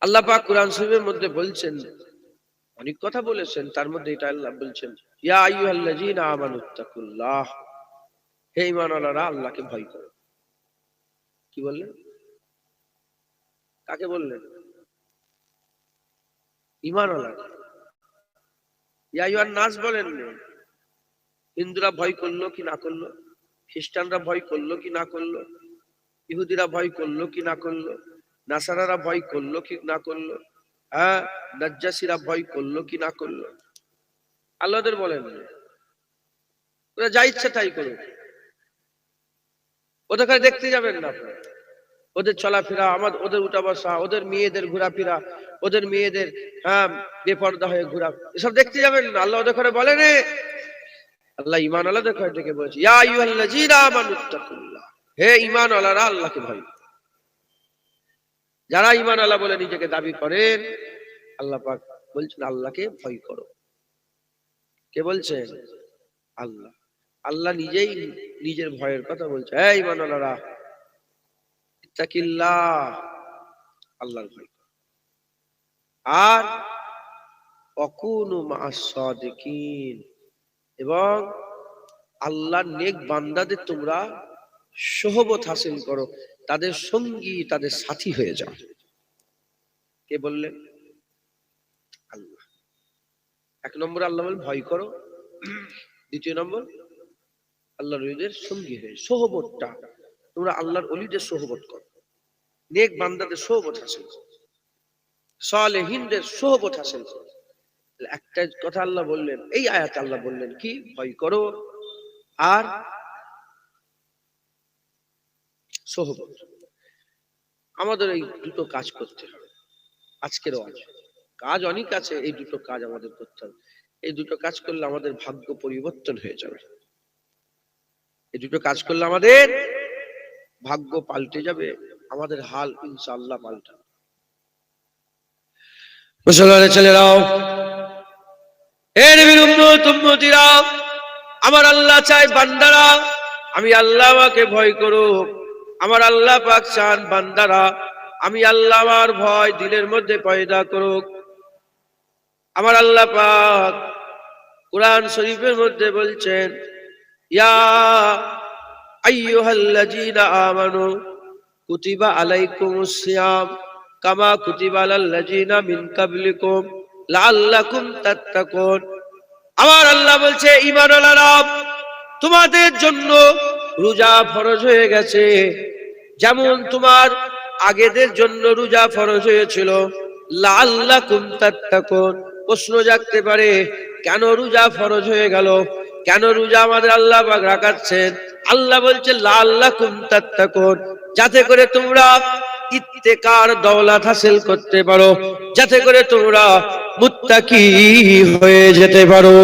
আল্লাহ পাক কুরআন শরীফের মধ্যে বলছেন, অনেক কথা বলেছেন, তার মধ্যে এটা আল্লাহ বলছেন, ইয়া আইয়ুহাল্লাযীনা আমানুত্তাকুল্লাহ, হে ঈমানওয়ালারা আল্লাহকে ভয় করো। কি বললেন? কাকে বললেন? ঈমানওয়ালা। ইয়া আইয়ুহান নাস বলেন। হিন্দুরা ভয় করলো কি না করলো, খ্রিস্টানরা ভয় করলো কি না করলো, ইহুদিরা ভয় করলো কি না করলো, নাসারারা ভয় করলো কি না করলো, হ্যাঁ, নাজ্জাসীরা ভয় করলো কি না করলো, আল্লাহ ওদের বলেন ওরা যা ইচ্ছা তাই করুক, ওদের কাছে দেখতে যাবেন না আপনারা। ওদের চলাফেরা, ওদের উঠা বসা, ওদের মেয়েদের ঘোরাফেরা, ওদের মেয়েদের বেপর্দা হয়ে ঘোরা, এসব দেখতে যাবেন না। আল্লাহ ওদের করে বলেন, আল্লাহ ঈমানওয়ালাদের করে ডেকে বলছে, ইয়া আইয়ুহাল্লাযীনা আমানুত্তাকুল্লাহ, হে ঈমানওয়ালারা আল্লাহকে ভয় করো। যারা ঈমানওয়ালা বলে নিজেকে দাবি করেন, আল্লাহ পাক বলছেন আল্লাহকে ভয় করো। কে বলছেন? আল্লাহ। আল্লাহ নিজেই নিজের ভয়ের কথা বলছে, হে ঈমানওয়ালারা ইত্তাকিল্লাহ, আল্লাহর ভয় করো। আর ওয়াকুনু মা'আস সাদিকিন, এবং আল্লাহর নেক বান্দাদের তোমরা সোহবত হাসিল করো, তাদের সঙ্গী, তাদের সাথী হয়ে যাও। কে বললেন? আল্লাহ। এক নম্বর আল্লাহ বলেন ভয় করো, দ্বিতীয় নম্বর আল্লাহর ওলিদের সঙ্গী হয়ে, সোহবতটা তোমরা আল্লাহর ওলিদের সোহবত করো, নেক বান্দাদের সোহবত হাসিল করো, সালেহিনদের সোহবত হাসিল করো। একটা কথা আল্লাহ বললেন, এই আয়াতে আল্লাহ বললেন কি? ভয় করো আর সোহবত। আমাদের এই দুটো কাজ করতে হবে। আজকেরও কাজ অনেক আছে, এই দুটো কাজ আমাদের করতে হবে। এই দুটো কাজ করলে আমাদের ভাগ্য পরিবর্তন হয়ে যাবে। এই দুটো কাজ করলে আমাদের ভাগ্য পাল্টে যাবে, আমাদের হাল ইনশাআল্লাহ পাল্টাবে। মুসলমানের ছেলেরাও, হে নবীর উম্মত উম্মতিরা, আমার আল্লাহ চাই বান্দারা আমি আল্লাহ আমাকে ভয় করো। আমার আল্লাহ পাক চান বান্দারা আমি আল্লাহ আমার ভয় দিলের মধ্যে পয়দা করুক। আমার আল্লাহ পাক কুরআন শরীফের মধ্যে বলছেন, ইয়া আইয়ুহাল্লাযীনা আমানু কুতিবা আলাইকুমুস সিয়াম কামা কুতিবা আলাল্লাযীনা মিন ক্বাবলিকুম লাআল্লাকুম তাত্তাকুন। আমার আল্লাহ বলছে, ঈমানওয়ালারা তোমাদের জন্য রোজা ফরজ হয়ে গেছে, যেমন তোমার আগেদের জন্য রোজা ফরজ হয়েছিল। লাআল্লাকুম তাত্তাকুন। প্রশ্ন জাগতে পারে, কেন রোজা ফরজ হয়ে গেল? কেন রোজা আমাদের আল্লাহ পাক রাখাচ্ছেন? আল্লাহ বলছে লাআল্লাকুম তাত্তাকুন, যাতে করে তোমরা ইত্তেকার দৌলত হাসিল করতে পারো, যাতে করে তোমরা মুত্তাকি হয়ে যেতে পারো।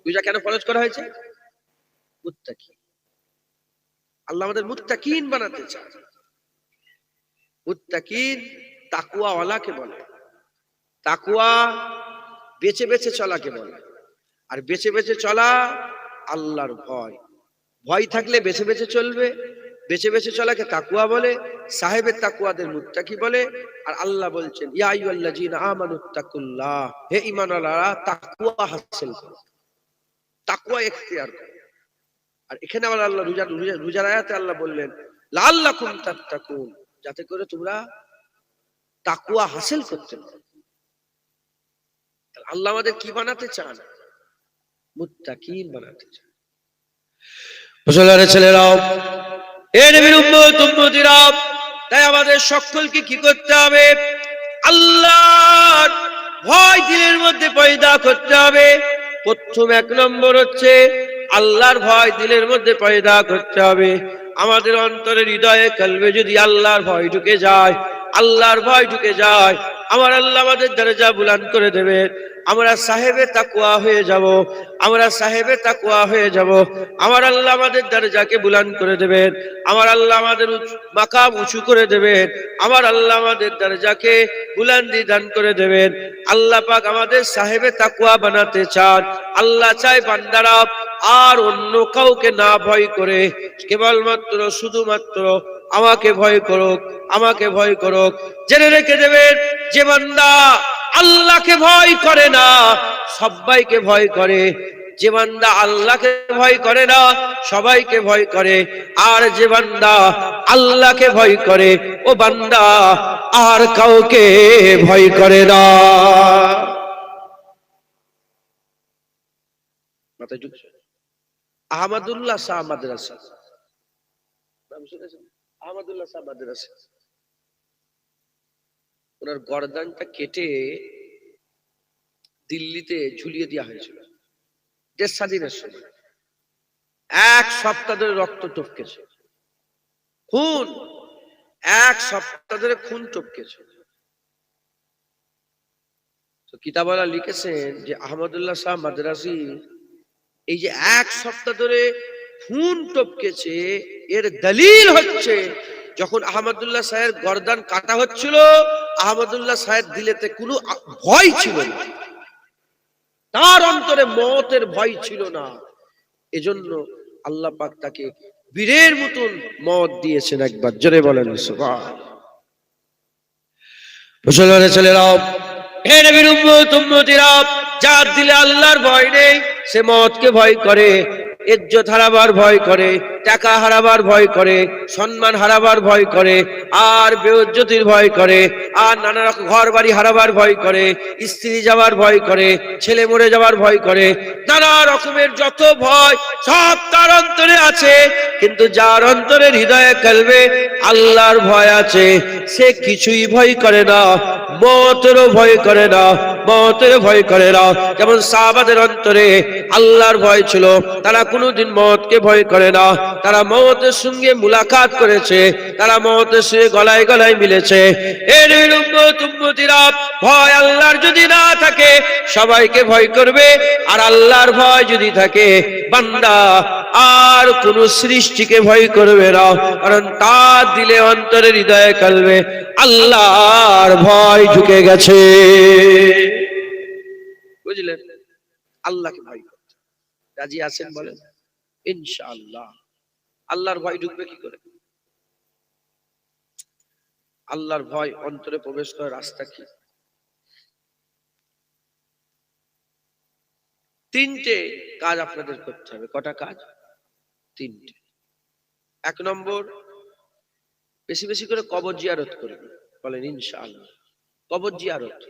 রোজা কেন ফরজ করা হয়েছে? মুত্তাকি। আল্লাহ আমাদের মুত্তাকিন বানাতে চান। মুত্তাকিন তাকওয়াওয়ালাকে বলে, তাকওয়া বেঁচে বেঁচে চলাকে বলে। আর বেঁচে বেঁচে চলা আল্লাহর ভয়। ভয় থাকলে বেঁচে বেঁচে চলবে, বেঁচে বেঁচে চলাকে তাকওয়া বলে, সাহেবের তাকওয়াদের মুত্তাকি বলে। আর আল্লাহ বলছেন, ইয়া আইয়ুহাল্লাযীনা আমানুত্তাকুল্লাহ, হে ঈমানওয়ালারা তাকওয়া হাসিল করো, তাকওয়া ইখতিয়ার করো। আর এখানে আবার আল্লাহ রোজার আয়াতে আল্লাহ বললেন লাআল্লাকুম তাত্তাকুন, যাতে করে তোমরা তাকওয়া হাসিল করতে পারো। আল্লাহ আমাদের কি বানাতে চান? মুত্তাকিন বানাতে চান। মুসলমানের ছেলেরাও, হে নবীর উম্মত উম্মতিরা, তাই আমাদের সকলকে কি করতে হবে? আল্লাহর ভয় দিলের মধ্যে পয়দা করতে হবে। প্রথম এক নম্বর হচ্ছে আল্লাহর ভয় দিলের মধ্যে পয়দা করতে হবে। আমাদের অন্তরে, হৃদয়ে, কলবে যদি আল্লাহর ভয় ঢুকে যায়, আল্লাহর ভয় ঢুকে যায়, আমার আল্লাহ আমাদের দরজা বুলন্দ করে দেবেন। আমরা সাহেবে তাকওয়া হয়ে যাব, আমরা সাহেবে তাকওয়া হয়ে যাব। আমার আল্লাহ আমাদের দরজাকে বুলন্দ করে দেবেন, আমার আল্লাহ আমাদের মাকাম উঁচু করে দেবেন, আমার আল্লাহ আমাদের দরজাকে বুলন্দি দান করে দেবেন। আল্লাহ পাক আমাদের সাহেবে তাকওয়া বানাতে চান। আল্লাহ চায় বান্দারা আর অন্য কাউকে না ভয় করে কেবলমাত্র শুধুমাত্র আমাকে ভয় করুক, আমাকে ভয় করুক। জেনে রেখে দেবেন, যে বান্দা আল্লাহকে ভয় করে না সবাইকে ভয় করে, যে বান্দা আল্লাহকে ভয় করে না সবাইকে ভয় করে, আর যে বান্দা আল্লাহকে ভয় করে ও বান্দা আর কাউকে ভয় করে না। মাথায় ঢুকছে? আহমদুল্লাহ শাহ মাদ্রাসা, নাম শুনেছেন? আহমদুল্লাহ শাহ মাদ্রাসা। ওনার গর্দানটা কেটে দিল্লিতে ঝুলিয়ে দেওয়া হয়েছিল দেশ স্বাধীনের সময়। 1 সপ্তাহ ধরে রক্ত টপকেছে, খুন, 1 সপ্তাহ ধরে খুন টপকেছে। তো কিতাবওয়ালা লিখেছেন যে আহমদুল্লাহ শাহ মাদ্রাসি এই যে 1 সপ্তাহ ধরে খুন টপকেছে, এর দলিল হচ্ছে যখন আহমদুল্লাহ সাহেব গর্দান কাটা হচ্ছিল, আহমদুল্লাহ সাহেব দিলেতে কোনো ভয় ছিল না, তার অন্তরে মওতের ভয় ছিল না। এজন্য আল্লাহ পাক তাকে বীরের মতন মওত দিয়েছেন। একবার জোরে বলেন সুবহানাল্লাহ। মুসলমানের ছেলেরা, হে নবীর উম্মত উম্মতিরা, যার দিলে আল্লাহর ভয় নেই সে মওতকে ভয় করে, ইজ্জত হারাবার ভয় করে, টাকা হারাবার ভয় করে, সম্মান হারাবার ভয় করে, আর বেইজ্জতির ভয় করে, আর নানা রকম ঘর বাড়ি হারাবার ভয় করে, স্ত্রী যাওয়ার ভয় করে, ছেলে মরে যাওয়ার ভয় করে, নানা রকমের যত ভয় সব তার অন্তরে আছে। কিন্তু যার অন্তরের হৃদয়ে কলবে আল্লাহর ভয় আছে সে কিছুই ভয় করে না, মওতেরও ভয় করে না, মওতের ভয় করে না। যেমন সাহাবাদের অন্তরে আল্লাহর ভয় ছিল, তারা কোনোদিন মওতকে ভয় করে না, তারা মওতের সঙ্গে মুলাকাত করেছে, তারা মওতের সঙ্গে গলায় গলায় মিলেছে। এর উম্মত উম্মতিরা, ভয় আল্লাহর যদি না থাকে সবাইকে ভয় করবে, আর আল্লাহর ভয় যদি থাকে বান্দা আর কোন সৃষ্টিকে ভয় করবে না, কারণ তার দিলে অন্তরে হৃদয়ে কলবে আল্লাহর ভয় ঢুকে গেছে। বুঝলেন? আল্লাহকে ভয় করতে রাজি আছেন? বলেন ইনশাআল্লাহ। আল্লাহর ভয় ঢুকবে কি করে? আল্লাহর ভয় অন্তরে প্রবেশ করার রাস্তা কি? 3টে কাজ আপনাদের করতে হবে। কটা কাজ? 3টে। 1 নম্বর, বেশি বেশি করে কবর জিয়ারত করবেন। বলেন ইনশাআল্লাহ। কবর জিয়ারত,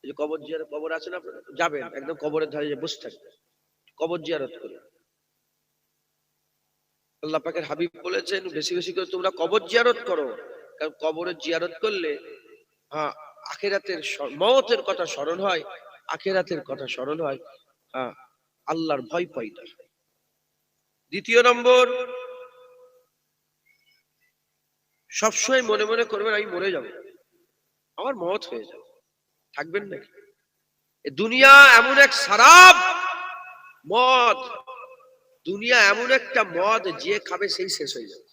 এই যে কবর জিয়ারত, কবর আছে না আপনারা, যাবেন একদম কবরের ধারে যে বসে থাকবেন, কবর জিয়ারত করবেন। আল্লাহ পাকের হাবিব বলেছেন বেশি বেশি করে তোমরা কবর জিয়ারত করো, কারণ কবরের জিয়ারত করলে আখিরাতের মওতের কথা স্মরণ হয়, আখিরাতের কথা স্মরণ হয়, আল্লাহর ভয় পয়দা হয়। 2 নম্বর, সবসময় মনে মনে করবেন আমি মরে যাব, আমার মওত হয়ে যাবে। থাকবেন নাকি? দুনিয়া এমন এক শরাব মদ, দুনিয়া এমন একটা মদ যে খাবে সেই শেষ হয়ে যাবে,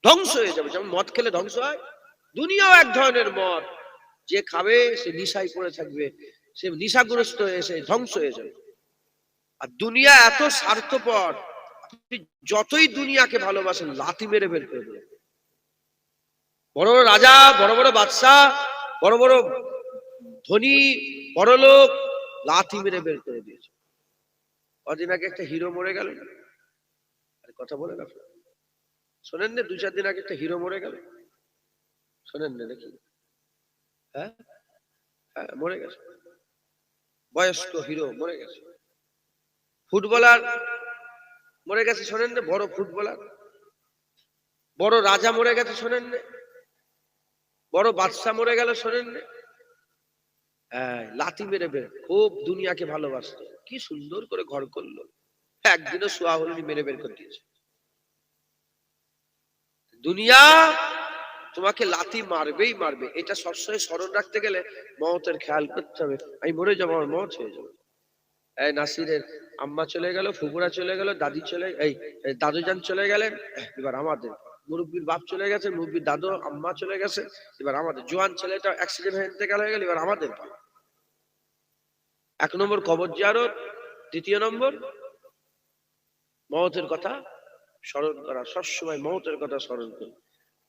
ধ্বংস হয়ে যাবে। যেমন মদ খেলে ধ্বংস হয়, দুনিয়াও এক ধরনের মদ, যে খাবে সে নিশায় পড়ে থাকবে, সে নিশাগ্রস্ত হয়ে সে ধ্বংস হয়ে যাবে। আর দুনিয়া এত স্বার্থপর, আপনি যতই দুনিয়াকে ভালোবাসেন লাথি মেরে বের করে দেবেন। বড় বড় রাজা, বড় বড় বাদশাহ, বড় বড় ধনী, বড় লোক লাথি মেরে বের করে দিয়েছে। কদিন আগে একটা হিরো মরে গেল, কথা বলে না শোনেন না? 2-4 দিন আগে একটা হিরো মরে গেল, শোনেন না নাকি? হ্যাঁ হ্যাঁ, মরে গেছে, বয়স্ক হিরো মরে গেছে। ফুটবলার মরে গেছে, শোনেন না? বড় ফুটবলার, বড় রাজা মরে গেছে, শোনেন না? বড় বাদশা মরে গেল, শোনেন না? লাথি মেরে বের, খুব দুনিয়াকে ভালোবাসতো, কি সুন্দর করে ঘর করলো, একদিনও সোয়া হলনি, মেরে বের করে দিয়েছে। দুনিয়া তোমাকে লাথি মারবেই মারবে, এটা সবসময় স্মরণ রাখতে গেলে মওতের খেয়াল করতে হবে। আমি মরে যাবো, আমার মওত হয়ে যাবে। এই নাসিরের আম্মা চলে গেল, ফুপুরা চলে গেল, দাদি চলে, এই দাদুজান চলে গেলেন, এবার আমাদের। মুরব্বীর বাপ চলে গেছে, মুরব্বীর দাদু আম্মা চলে গেছে, এবার আমাদের। জোয়ান ছেলেটা অ্যাক্সিডেন্ট হয়ে ইন্তেকাল হয়ে গেল, এবার আমাদের। 1 নম্বর কবর জিয়ারত, 2 নম্বর মওতের কথা স্মরণ করা, সবসময় মওতের কথা স্মরণ করা।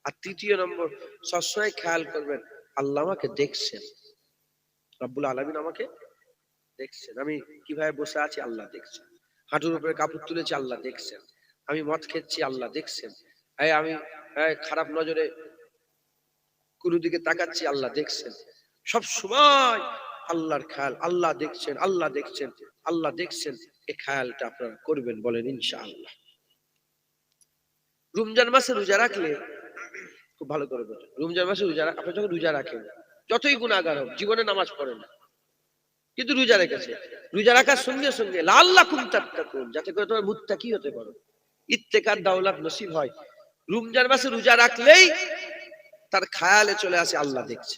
আর তৃতীয় নম্বর, সবসময় খেয়াল করবেন আল্লাহ আমাকে দেখছেন, রব্বুল আলামিন আমাকে দেখছেন। আমি কিভাবে বসে আছি আল্লাহ দেখছেন, হাঁটুর উপরে কাপড় তুলেছি আল্লাহ দেখছেন, আমি মদ খেচ্ছি আল্লাহ দেখছেন, আমি খারাপ নজরে কোন দিকে তাকাচ্ছি আল্লাহ দেখছেন। সব সময় আল্লাহর খেয়াল, আল্লাহ দেখছেন, আল্লাহ দেখছেন, আল্লাহ দেখছেন, এই খেয়ালটা আপনারা করবেন, বলেন ইনশাআল্লাহ। রমজান মাসে রোজা রাখলে খুব ভালো করে বলেন, রমজান মাসে রোজা আপনি যখন রোজা রাখেন, যতই গুনাহগার হোক, জীবনে নামাজ পড়েন না, কিন্তু রোজা রেখেছে, রোজা রাখার সঙ্গে সঙ্গে লাআল্লাকুম তাত্তাকুন, যাতে করে তোমার মুত্তাকি হতে পারো, ইত্তেকার দাওলাত নসিব হয়। রমজান মাসে রোজা রাখলেই তার খেয়ালে চলে আসে আল্লাহ দেখছে।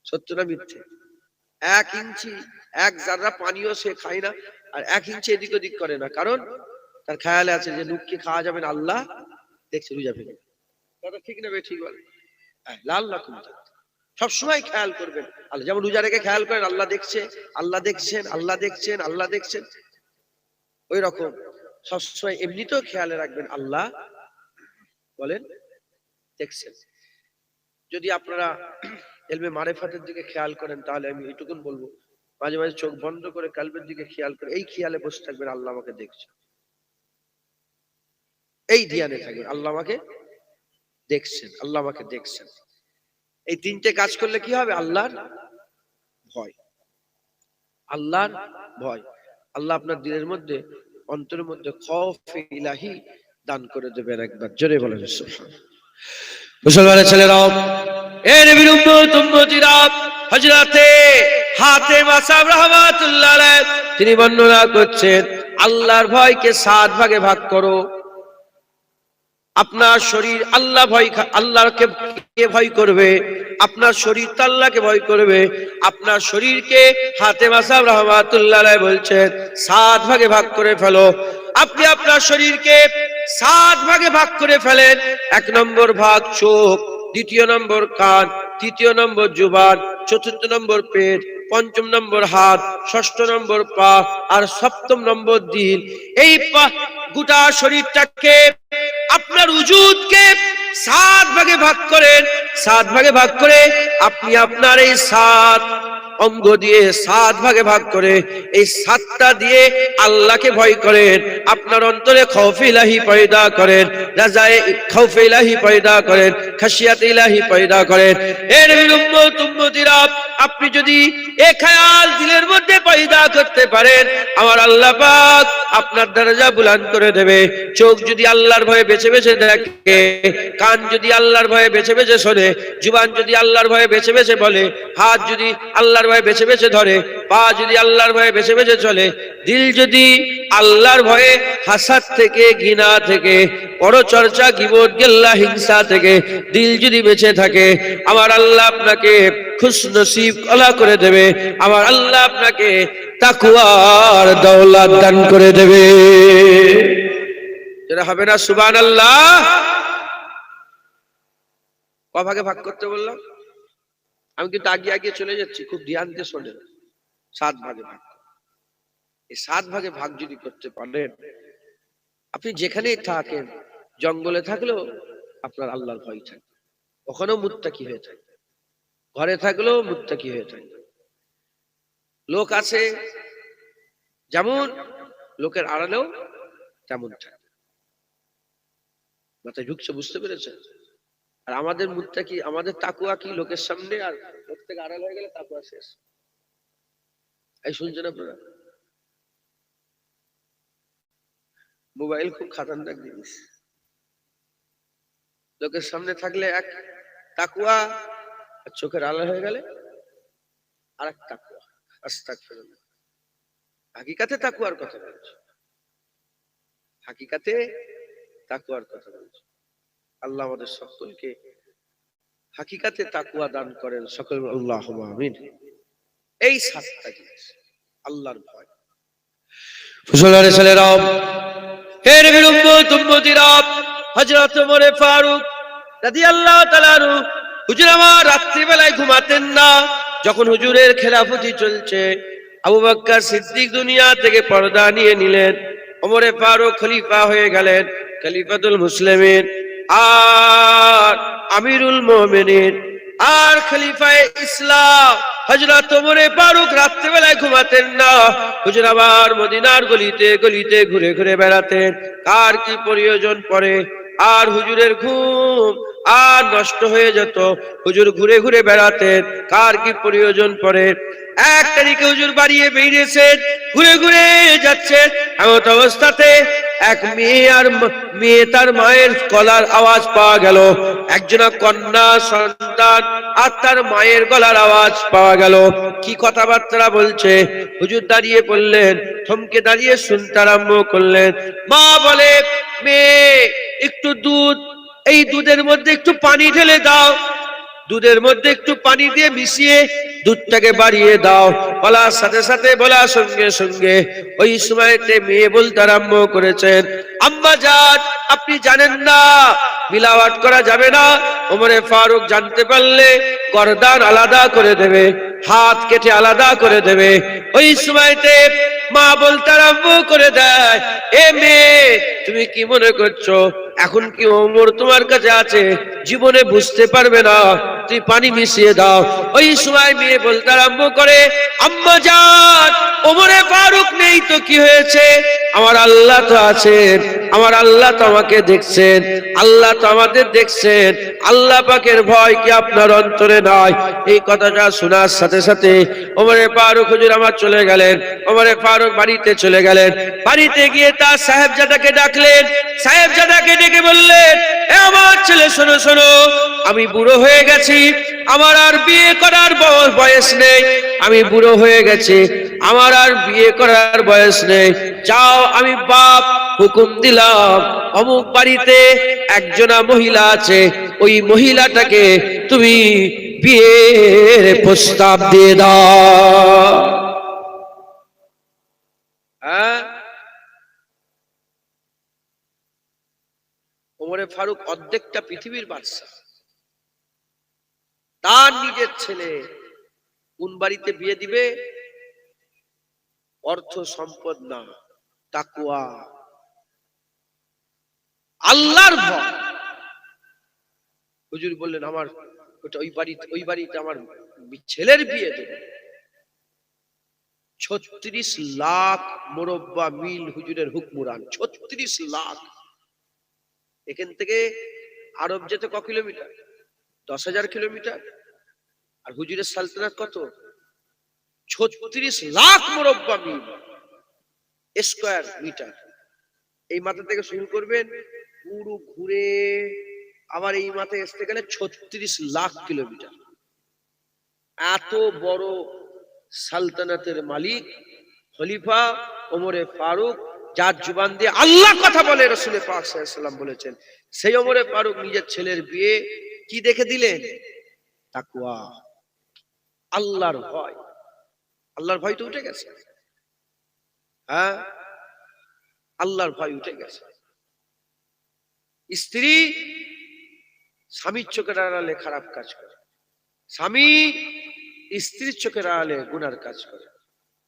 সত্য না মিথ্যে? 1 ইঞ্চি 1 জাররা পানিও সে খায় না, আর 1 ইঞ্চি এদিক ওদিক করে না, কারণ তার খেয়ালে আছে যে নুককে খাওয়া যাবে না, আল্লাহ দেখছে রোজা ভেঙে। কথা ঠিক না? ঠিক বলে লাআল্লাকুম তাত্তাকুন, সবসময় খেয়াল করবেন আল্লাহ, যেমন রোজা রেখে খেয়াল করেন আল্লাহ দেখছে, আল্লাহ দেখছেন, আল্লাহ দেখছেন, আল্লাহ দেখছেন, ওই রকম সবসময় এমনিতেও খেয়ালে রাখবেন আল্লাহ বলেন দেখছেন। যদি আপনারা ইলমে মারিফাতের দিকে খেয়াল করেন, তাহলে আমি এটুকুন বলবো, মাঝে মাঝে চোখ বন্ধ করে কলবের দিকে খেয়াল করে এই খেয়ালে বসে থাকবেন আল্লাহ আমাকে দেখছে, এই ধ্যানে থাকবেন আল্লাহ আমাকে দেখছেন, আল্লাহ আমাকে দেখছেন। এই 3টে কাজ করলে কি হবে? আল্লাহর ভয়, আল্লাহর ভয়। আল্লাহ আপনার দিলের মধ্যে, অন্তরের মধ্যে খৌফে ইলাহি দান করে দেবেন। একবার জোরে বলেন সুবহানাল্লাহ। মুসলমানের ছেলেরাও, এ নবীর উম্মতিরা, হযরতে হাতেমা সাহেব রাহমাতুল্লাহ আলাইহি তিনি বর্ণনা করছেন, আল্লাহর ভয়কে 7 ভাগে ভাগ করো। আপনার শরীর আল্লাহ ভয়, আল্লাহকে ভয় করবে, আপনার শরীর আল্লাহকে ভয় করবে। আপনার শরীরকে হাতেমা সাহেব রাহমাতুল্লাহ আলাইহি বলছেন 7 ভাগে ভাগ করে ফেলো। আপনি আপনার শরীরকে 7 ভাগে ভাগ করে ফেলেন। 1 নম্বর ভাগ চোখ, 2 নম্বর কান, 3 নম্বর জুবান, 4 নম্বর পেট, 5 নম্বর হাত, 6 নম্বর পা, আর 7 নম্বর দিল। এই গোটা শরীরটাকে, আপনার উজুদকে 7 ভাগে ভাগ করেন। 7 ভাগে ভাগ করে আপনি আপনার এই 7 অঙ্গ দিয়ে 7 ভাগে ভাগ করে এই 7টা দিয়ে আল্লাহকে ভয় করেন। আপনার অন্তরে খৌফ ইলাহি পয়দা করেন, রাজায়ে খৌফ ইলাহি পয়দা করেন, খাশিয়াত ইলাহি পয়দা করেন। এ নবীর উম্মতিরা, আপনি যদি এই খেয়াল দিলের মধ্যে পয়দা করতে পারেন, আমার আল্লাহ পাক আপনার দরজা বুলন্দ করে দেবে। চোখ যদি আল্লাহর ভয়ে বেছে বেছে দেখে, কান যদি আল্লাহর ভয়ে বেছে বেছে শোনে, জুবান যদি আল্লাহর ভয়ে বেছে বেছে বলে, হাত যদি আল্লাহর ভয়ে বেছে বেছে ধরে, পা যদি আল্লাহর ভয়ে বেছে বেছে চলে, দিল যদি আল্লাহর ভয়ে হাসাদ থেকে, ঘৃণা থেকে, পরচর্চা, গীবত, গিল্লা, হিংসা থেকে দিল যদি বেঁচে থাকে, আমার আল্লাহ আপনাকে খুশনসিব আলা করে দেবে। আমার আল্লাহ আপনাকে তাকওয়ার দৌলত দান করে দেবে। যেটা হবে না সুবহানাল্লাহ। কভাগে ভাগ করতে বললাম? আমি কিন্তু আগে চলে যাচ্ছি, খুব ধ্যান দিয়ে শোনেন। 7 ভাগে ভাগ। এই 7 ভাগে ভাগ যদি করতে পারেন, আপনি যেখানেই থাকেন, জঙ্গলে থাকলেও আপনার আল্লাহর ভয় থাকবে, ওখানেও মুত্তাকি হয়ে থাকবে, ঘরে থাকলেও মুত্তাকি হয়ে থাকবে। লোক আছে যেমন, লোকের আড়ালেও তেমন থাকবে। মাথায় ঢুকছে? বুঝতে পেরেছেন? আর আমাদের মুত্তাকি, আমাদের তাকওয়া কি? লোকের সামনে, আর লোক থেকে আড়াল হয়ে গেলে তাকওয়া শেষ। এই শুনছেন আপনারা? মোবাইল খুব খাতারনাক জিনিস। লোকের সামনে থাকলে এক তাকওয়া, আর চোখের আড়াল হয়ে গেলে আরেক তাকওয়া। আস্তাগফিরুল্লাহ। হাকিকাতে তাকওয়ার কথা বলছি, হাকিকাতে তাকওয়ার কথা বলছি। আল্লাহ আমাদের সকলকে হাকিকাতে তাকওয়া দান করেন, সকল আল্লাহুম্মা আমিন। এই 7টা জিনিস, আল্লাহর ভয়। মুসলমানের ছেলেরা, হে নবীর উম্মতিরা, হযরত ওমর ফারুক রাদিয়াল্লাহু তাআলা আনহু, হুজুর আমার রাত্রি বেলায় ঘুমাতেন না। যখন হুজুরের খেলাফতি চলছে, আবু বকর সিদ্দিক দুনিয়া থেকে পর্দা নিয়ে নিলেন, ওমর ফারুক খলিফা হয়ে গেলেন, খলিফাতুল মুসলিমিন। আর আমিরুল মুমিনিন আর খলিফায়ে ইসলাম হযরত ওমর ফারুক রাত্রিবেলায় ঘুমাতেন না, হুজুর আবার মদিনার গলিতে গলিতে ঘুরে ঘুরে বেড়াতেন। কার কি প্রয়োজন পড়ে, আর হুজুরের ঘুম আর নষ্ট হয়ে যেত, হুজুর ঘুরে ঘুরে বেড়াতেন। কার কি প্রয়োজন পড়ে, এক তারিখে হুজুর বাড়িয়ে বেরিয়েছেন, ঘুরে ঘুরে যাচ্ছেন। এমন অবস্থাতে এক মেয়ে তার মায়ের গলার আওয়াজ পাওয়া গেল। একজনা কন্যা সন্তান আর তার মায়ের গলার আওয়াজ পাওয়া গেল। কি কথাবার্তা বলছে, হুজুর দাঁড়িয়ে পড়লেন, থমকে দাঁড়িয়ে শুনতে আরম্ভ করলেন। মা বলে, মেয়ে একটু দুধ, এই দুধের মধ্যে একটু পানি ঢেলে দাও, দুধের মধ্যে একটু পানি দিয়ে মিশিয়ে দুধটাকে বাড়িয়ে দাও। বলার সাথে সাথে, বলার সঙ্গে সঙ্গে ওই সময়তে মেয়ে বলতে আরম্ভ করেছেন, আম্মা জান আপনি জানেন না মিলাওয়াট করা যাবে না, ওমরে ফারুক জানতে পারলে গর্দান আলাদা করে দেবে, হাত কেটে আলাদা করে দেবে। ওই সময়তে মা বলতে আরম্ভ করে দেয়, এ মেয়ে তুমি কি মনে করছো এখন কি ওমর তোমার কাছে আছে, জীবনে বুঝতে পারবে না, তুই পানি মিশিয়ে দাও। ওই সময় মেয়ে বলতে আরম্ভ করে, আম্মা জান ওমরে ফারুক নেই তো কি হয়েছে, আমার আল্লাহ তো আছেন, আমার আল্লাহ তো আমাকে দেখছেন, আল্লাহ তো আমাদের দেখছেন, আল্লাহ পাকের ভয় কি আপনার অন্তরে নাই? এই কথাটা শোনার সাথে সাথে ওমরে ফারুক হুজুর আমার চলে গেলেন। ওমরে ফারুক বাড়িতে চলে গেলেন। বাড়িতে গিয়ে তার সাহেবজাদাকে ডাকলেন, সাহেবজাদাকে ডেকে বললেন, এ আমার ছেলে শোনো শোনো, আমি বুড়ো হয়ে গেছি, আমার আর বিয়ে করার বয়স নেই, আমি বুড়ো হয়ে গেছি, আমার আর বিয়ে করার বয়স নেই, যাও আমি বাপ হুকুম দিলাম অমুক বাড়িতে একজনা মহিলা আছে, ওই মহিলাটাকে তুমি বিয়ের প্রস্তাব দিয়ে দাও। ওমরে ফারুক অর্ধেকটা পৃথিবীর বাদশা, তার নিজের ছেলে কোন বাড়িতে বিয়ে দিবে, অর্থ সম্পদ না, তাকওয়া আল্লাহর ভয়। হুজুর বললেন, আমার ওটা ওই বাড়িতে আমার ছেলের বিয়ে দেবে। 36 লাখ মুরব্বা মিল হুজুরের হুকমুরান, 36 লাখ। এখান থেকে আরব যেতে ক কিলোমিটার? 10,000 কিলোমিটার। আর হুজুরের সালতানাত কত? 36 লাখ মুরব্বা মিল স্কয়ার মিটার। এই মাথা থেকে শুরু করবেন, পুরো ঘুরে আবার এই মাথায় আসতে গেলে 36 লাখ কিলোমিটার। এত বড় সালতানাতের মালিক খলিফা ওমরে ফারুক, যার জুবান দিয়ে আল্লাহ কথা বলে, রাসূল পাক সাল্লাল্লাহু আলাইহি ওয়াসাল্লাম বলেছেন, সেই ওমরে ফারুক নিজের ছেলের বিয়ে কি দেখে দিলেন? তাকওয়া, আল্লাহর ভয়। আল্লাহর ভয় তো উঠে গেছে। হ্যাঁ, আল্লাহর ভয় উঠে গেছে। স্ত্রী স্বামীর চোখের আড়ালে খারাপ কাজ করে, স্বামী স্ত্রীর চোখের আড়ালে গুনার কাজ করে,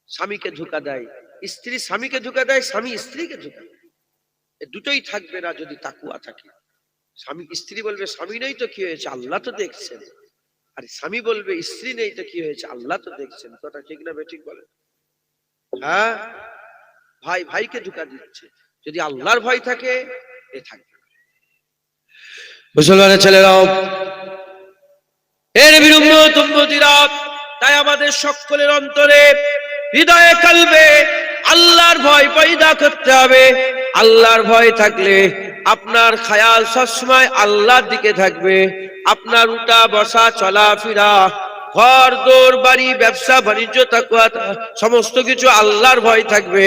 স্বামীকে ধোঁকা দেয়, স্ত্রী স্বামীকে ধোঁকা দেয়, স্বামী স্ত্রীকে ধোঁকা দেয়। দুটোই থাকবে না যদি তাকওয়া থাকে। স্বামী স্ত্রী বলবে স্বামী নেই তো কি হয়েছে, আল্লাহ তো দেখছেন। আর স্বামী বলবে স্ত্রী নেই তো কি হয়েছে, আল্লাহ তো দেখছেন। কথা ঠিক না বেঠিক বলেন? হ্যাঁ, ভাই ভাইকে ধোঁকা দিচ্ছে। যদি আল্লাহর ভয় থাকে, এ থাকবে। মুসলমানের ছেলেরাও, এর বিরুম্মতিরা, তাই আমাদের সকলের অন্তরে, হৃদয়ে, কালবে আল্লাহর ভয় পয়দা করতে হবে। আল্লাহর ভয় থাকলে আপনার খেয়াল সবসময় আল্লাহর দিকে থাকবে। আপনার উঠা বসা চলাফেরা, ঘর দোর বাড়ি ব্যবসা বাণিজ্য তাকওয়া সমস্ত কিছু আল্লাহর ভয় থাকবে।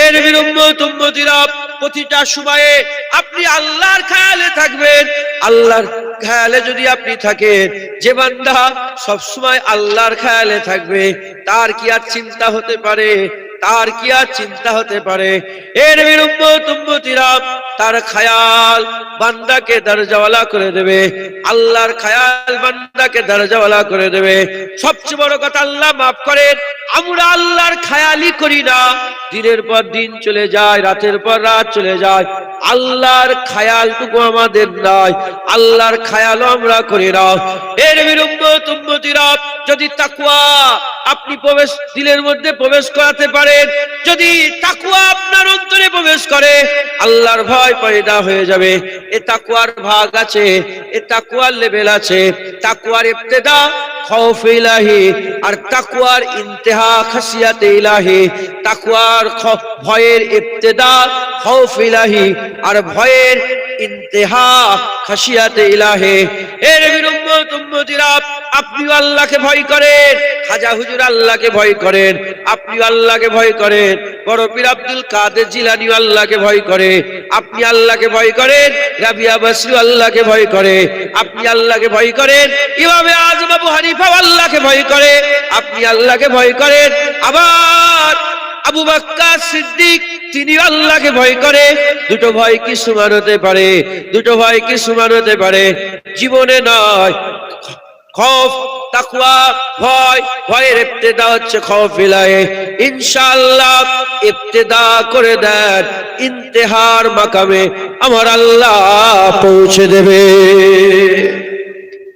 এর বিরুম্মতিরা, প্রতিটা সময়ে আপনি আল্লাহর খেয়ালে থাকবেন। আল্লাহর খেয়ালে যদি আপনি থাকেন, যে বান্দা সব সময় আল্লাহর খেয়ালে থাকবে, তার কি আর চিন্তা হতে পারে? তার কি আর চিন্তা হতে পারে? এর বিরুম্মতিরা, তার খায়াল বান্দাকে দরজাওয়ালা করে দেবে। আল্লাহর খায়াল বান্দাকে দরজাওয়ালা করে দেবে। সবচেয়ে বড় কথা, আল্লাহ মাফ করেন, আমরা আল্লাহর খায়ালই করি না। দিনের পর দিন চলে যায়, রাতের পর রাত চলে যায়, আল্লাহর খায়ালটুকু আমাদের নাই, আল্লাহর খায়ালও আমরা করি না। এর উম্মতিরা, যদি তাকওয়া আপনি দিলের মধ্যে প্রবেশ করাতে পারেন, যদি তাকওয়া আপনার অন্তরে প্রবেশ করে, আল্লাহর ভয় পয়দা হয়ে যাবে। এ তাকওয়ার ভাগ আছে, এ তাকওয়ার লেভেল আছে। তাকওয়ার ইবতিদা খৌফ ইলাহি, আর তাকওয়ার ইন্তেহা খাসিয়াত ইলাহি। তাকওয়ার ভয়ের ইবতিদা খৌফ ইলাহি, আর ভয়ের ইন্তেহা খাসিয়াত ইলাহি। এর উম্মতিরা, আপনি আল্লাহকে ভয় করেন, খাজা হুজুর আল্লাহকে ভয় করেন, আপনি আল্লাহকে ভয় করেন, বড় পীর আব্দুল কাদের জিলানী আল্লাহকে ভয় করে, আপনি আল্লাহকে ভয় করেন, রাবিয়া বসরি আল্লাহকে ভয় করে, আপনি আল্লাহকে ভয় করেন, ইমামে আযম আবু হানিফা আল্লাহকে ভয় করে, আপনি আল্লাহকে ভয় করেন। আবার আবু বকর সিদ্দিক তিনি আল্লাহকে ভয় করে। দুটো ভয় কি সমান হতে পারে? দুটো ভয় কি সমান হতে পারে? জীবনে নয়। খৌফ, তাকওয়া, ভয়, ভয়ের ইবতিদা হচ্ছে খৌফ ইলাহি। ইনশাআল্লাহ ইবতিদা করে দেন, ইন্তেহার মাকামে আমার আল্লাহ পৌঁছে দেবে।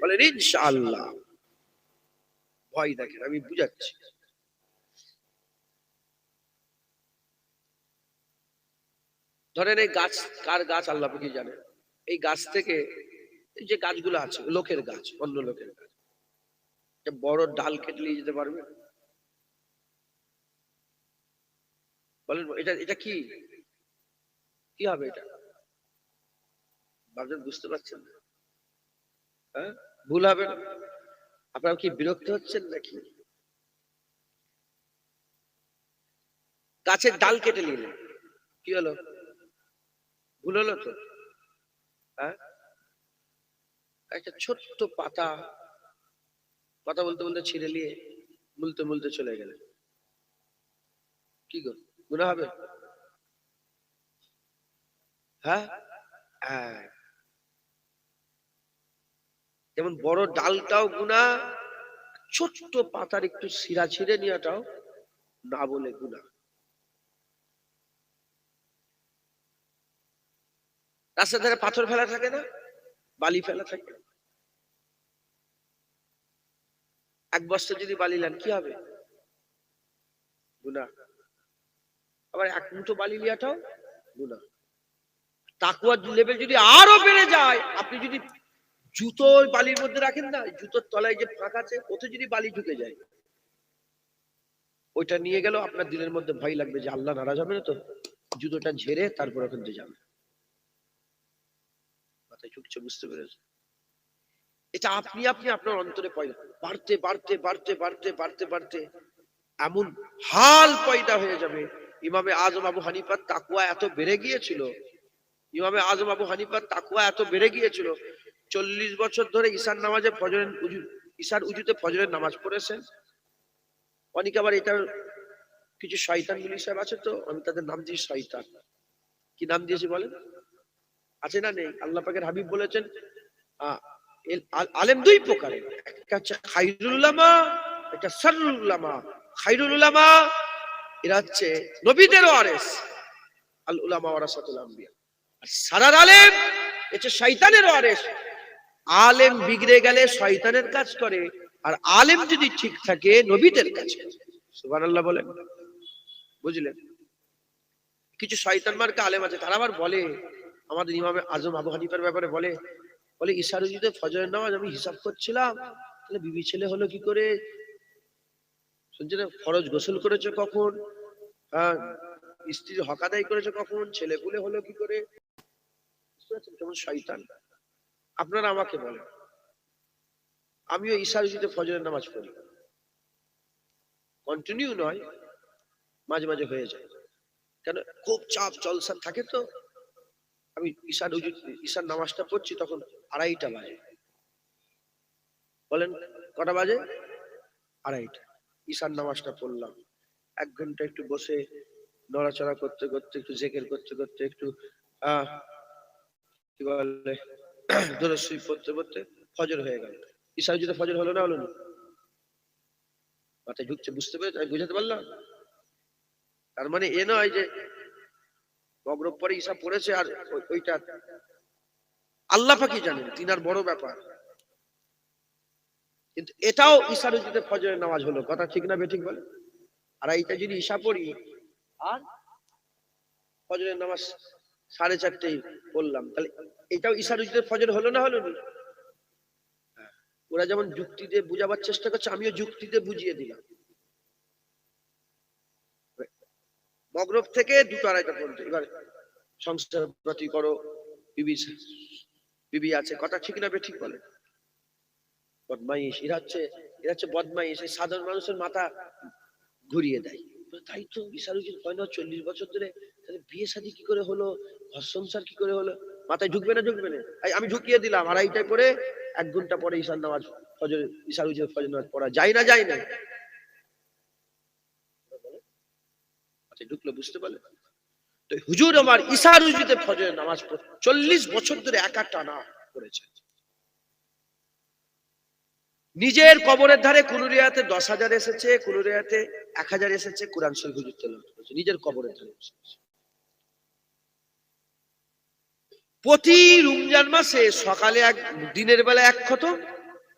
বলেন ইনশাআল্লাহ। ভয় দেখেন, আমি বুঝাচ্ছি। ধরেন এই গাছ, কার গাছ আল্লাহ কি জানে। এই গাছ থেকে, এই যে গাছগুলো আছে লোকের গাছ, অন্য লোকের গাছ, বড় ডাল কেটে নিয়ে যেতে পারবে? বলেন এটা এটা কি কি হবে? এটা ভাবছেন, বুঝতে পারছেন না? হ্যাঁ, ভুল হবে না? আপনারা কি বিরক্ত হচ্ছেন নাকি? গাছের ডাল কেটে নিলেন, কি হলো? ভুল হলো তো? হ্যাঁ, একটা ছোট্ট পাতা, কথা বলতে বলতে ছিঁড়ে নিয়ে মুলতে মুলতে চলে গেলেন, কি গো, গুনাহ হবে? হ্যাঁ, হ্যাঁ, যেমন বড় ডালটাও গুনাহ, ছোট্ট পাতার একটু শিরা ছিঁড়ে নেওয়াটাও না বলে গুনাহ। রাস্তার ধারে পাথর ফেলা থাকে না, বালি ফেলা থাকে, এক বস্তা যদি বালি নেন কি হবে? গুনাহ। আবার এক মুঠো বালি নেওয়াটাও গুনাহ। তাকওয়ার লেভেল যদি আরো বেড়ে যায়, আপনি যদি জুতো বালির মধ্যে রাখেন না, জুতোর তলায় যে ফাঁক আছে, ওতে যদি বালি ঢুকে যায়, ওইটা নিয়ে গেল, আপনার দিলের মধ্যে ভয় লাগবে যে আল্লাহ নারাজ হবে না তো, জুতোটা ঝেড়ে তারপর ওখান থেকে যাবে। মাথায় ঢুকছে, বুঝতে পেরেছে? এটা আপনি আপনি আপনার অন্তরে পয়দা, বাড়তে বাড়তে বাড়তে বাড়তে বাড়তে বাড়তে এমন হাল পয়দা হয়ে যাবে। ইমামে আজম আবু হানিফার তাকওয়া এত বেড়ে গিয়েছিল, ইমামে আজম আবু হানিফার তাকওয়া এত বেড়ে গিয়েছিল, 40 বছর ধরে ঈশার নামাজে ফজরের ঈশার উজুতে ফজরের নামাজ পড়েছেন। অনেকে আবার এটার কিছু শয়তান গুলি সাহেব আছে, তো আমি তাদের নাম দিই শয়তান। কি নাম দিয়েছি বলেন? আছে না নেই? আল্লাহ পাকের হাবিব বলেছেন আলেম দুই প্রকারের, একটা হচ্ছে খায়রুল উলামা, একটা শাররুল উলামা। খায়রুল উলামা এরা হচ্ছে নবীদের ওয়ারিস, আল উলামা ওয়ারাসাতুল আম্বিয়া। আর সারার আলেম হচ্ছে শয়তানের ওয়ারিস। আলেম বিগড়ে গেলে শয়তানের কাজ করে, আর আলেম যদি ঠিক থাকে নবীদের কাজ করে। সুবহানাল্লাহ বলেন, বুঝলেন? কিছু শয়তান মার্কা আলেম আছে, তারা আবার বলে, আমাদের ইমামে আজম আবু হানিফার ব্যাপারে বলে, বলে ঈশার উজুতে ফজরের নামাজ আমি হিসাব করছিলাম, তাহলে বিবি ছেলে হলো কি করে? শুনছেন? ফরজ গোসল করেছে কখন, স্ত্রীর হক আদায় করেছে কখন, ছেলে পুলে হলো কি করে? কেমন শয়তান! আপনারা আমাকে বলেন, আমিও ঈশার উজুতে ফজরের নামাজ পড়ি, কন্টিনিউ নয়, মাঝে মাঝে হয়ে যায়। কেন? খুব চাপ জলসা থাকে তো। আমি ঈশার নামাজটা পড়ছি তখন 2:30টা বাজে। বলেন কটা বাজে? 2:30। ঈশার নামাজটা পড়লাম, 1 ঘন্টা একটু বসে নড়াচড়া করতে করতে, একটু জিকির করতে করতে, একটু কি বলে দরুদ শরীফ পড়তে পড়তে ফজর হয়ে গেল। ঈশার যদি ফজর হলো না হলো না? মাথায় ঢুকছে, বুঝতে পেরেছ? আমি বুঝাতে পারলাম? তার মানে এ নয় যে মগরব পরে ঈশা পড়েছে আর ওইটা আল্লাহ পাকই জানেন, তিনার বড় ব্যাপার। কিন্তু এটাও ঈশার যদি ফজরের নামাজ হলো, কথা ঠিক না বেঠিক বলে? আর এইটা যদি ঈশা পড়ি আর ফজরের নামাজ 4:30 পড়লাম, তাহলে এটাও ঈশার উজুদের ফজর হলো না হলো না? ওরা যেমন যুক্তি দিয়ে বুঝাবার চেষ্টা করছে, আমিও যুক্তি দিয়ে বুঝিয়ে দিলাম। মগরব থেকে 2-2:30 পর্যন্ত এবার সংসার প্রতি করো, বিবি আছে, কথা ঠিক না বেঠিক বলে? বদমাইশ, এরা হচ্ছে বদমাইশ, এই সাধারণ মানুষের মাথা ঘুরিয়ে দেয়। তাই তো ঈশার উজুদ হয় না 40 বছর ধরে, তাহলে বিয়ে শাদী কি করে হলো, ঘর সংসার কি করে হলো? মাথায় ঢুকবে না ঢুকবে না? আমি ঢুকিয়ে দিলাম। আর এইটাই পরে 1 ঘন্টা পরে ঈশার নামাজ ফজর, ঈশার উজুদ ফজর নামাজ পড়া যায় না যায় না? মাথায় ঢুকলো, বুঝতে পারলে? তো হুজুর আমার ঈশার উজুদে ফজরের নামাজ 40 বছর ধরে একা টানা পড়েছে। নিজের কবরের ধারে কোন রিয়াতে 10,000 এসেছে, কোন রিয়াতে 1,000 এসেছে, কোরআন শরীফ হুজুর তেলাওয়াত করেছে নিজের কবরের ধারে বসে। প্রতি রমজান মাসে সকালে দিনের বেলা 1 খতম,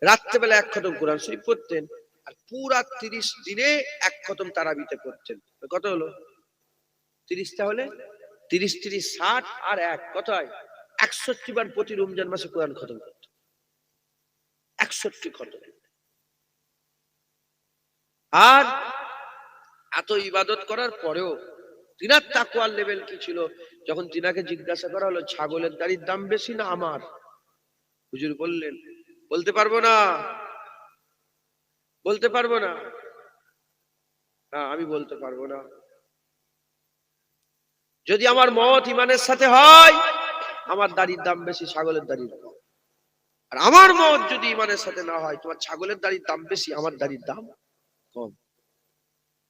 রাত্রে বেলা 1 খতম কোরআন শরীফ পড়তেন। আর পুরা 30 দিনে 1 খতম তারাবিতে পড়তেন। কত হলো? 30টা হলে 30 30 60 আর 1 কত হয়? 61 বার প্রতি রমজান মাসে কোরআন খতম করতেন। 61 খতম। আর এত ইবাদত করার পরেও তিনার তাকওয়ার লেভেল কি ছিল? যখন তিনাকে জিজ্ঞাসা করা হলো ছাগলের দাড়ির দাম বেশি না আমার, হুজুর বললেন বলতে পারবো না, বলতে পারবো না, আমি বলতে পারবো না। যদি আমার মত ইমানের সাথে হয়, আমার দাড়ির দাম বেশি, ছাগলের দাড়ির কম। আর আমার মত যদি ইমানের সাথে না হয়, তোমার ছাগলের দাড়ির দাম বেশি, আমার দাড়ির দাম কম।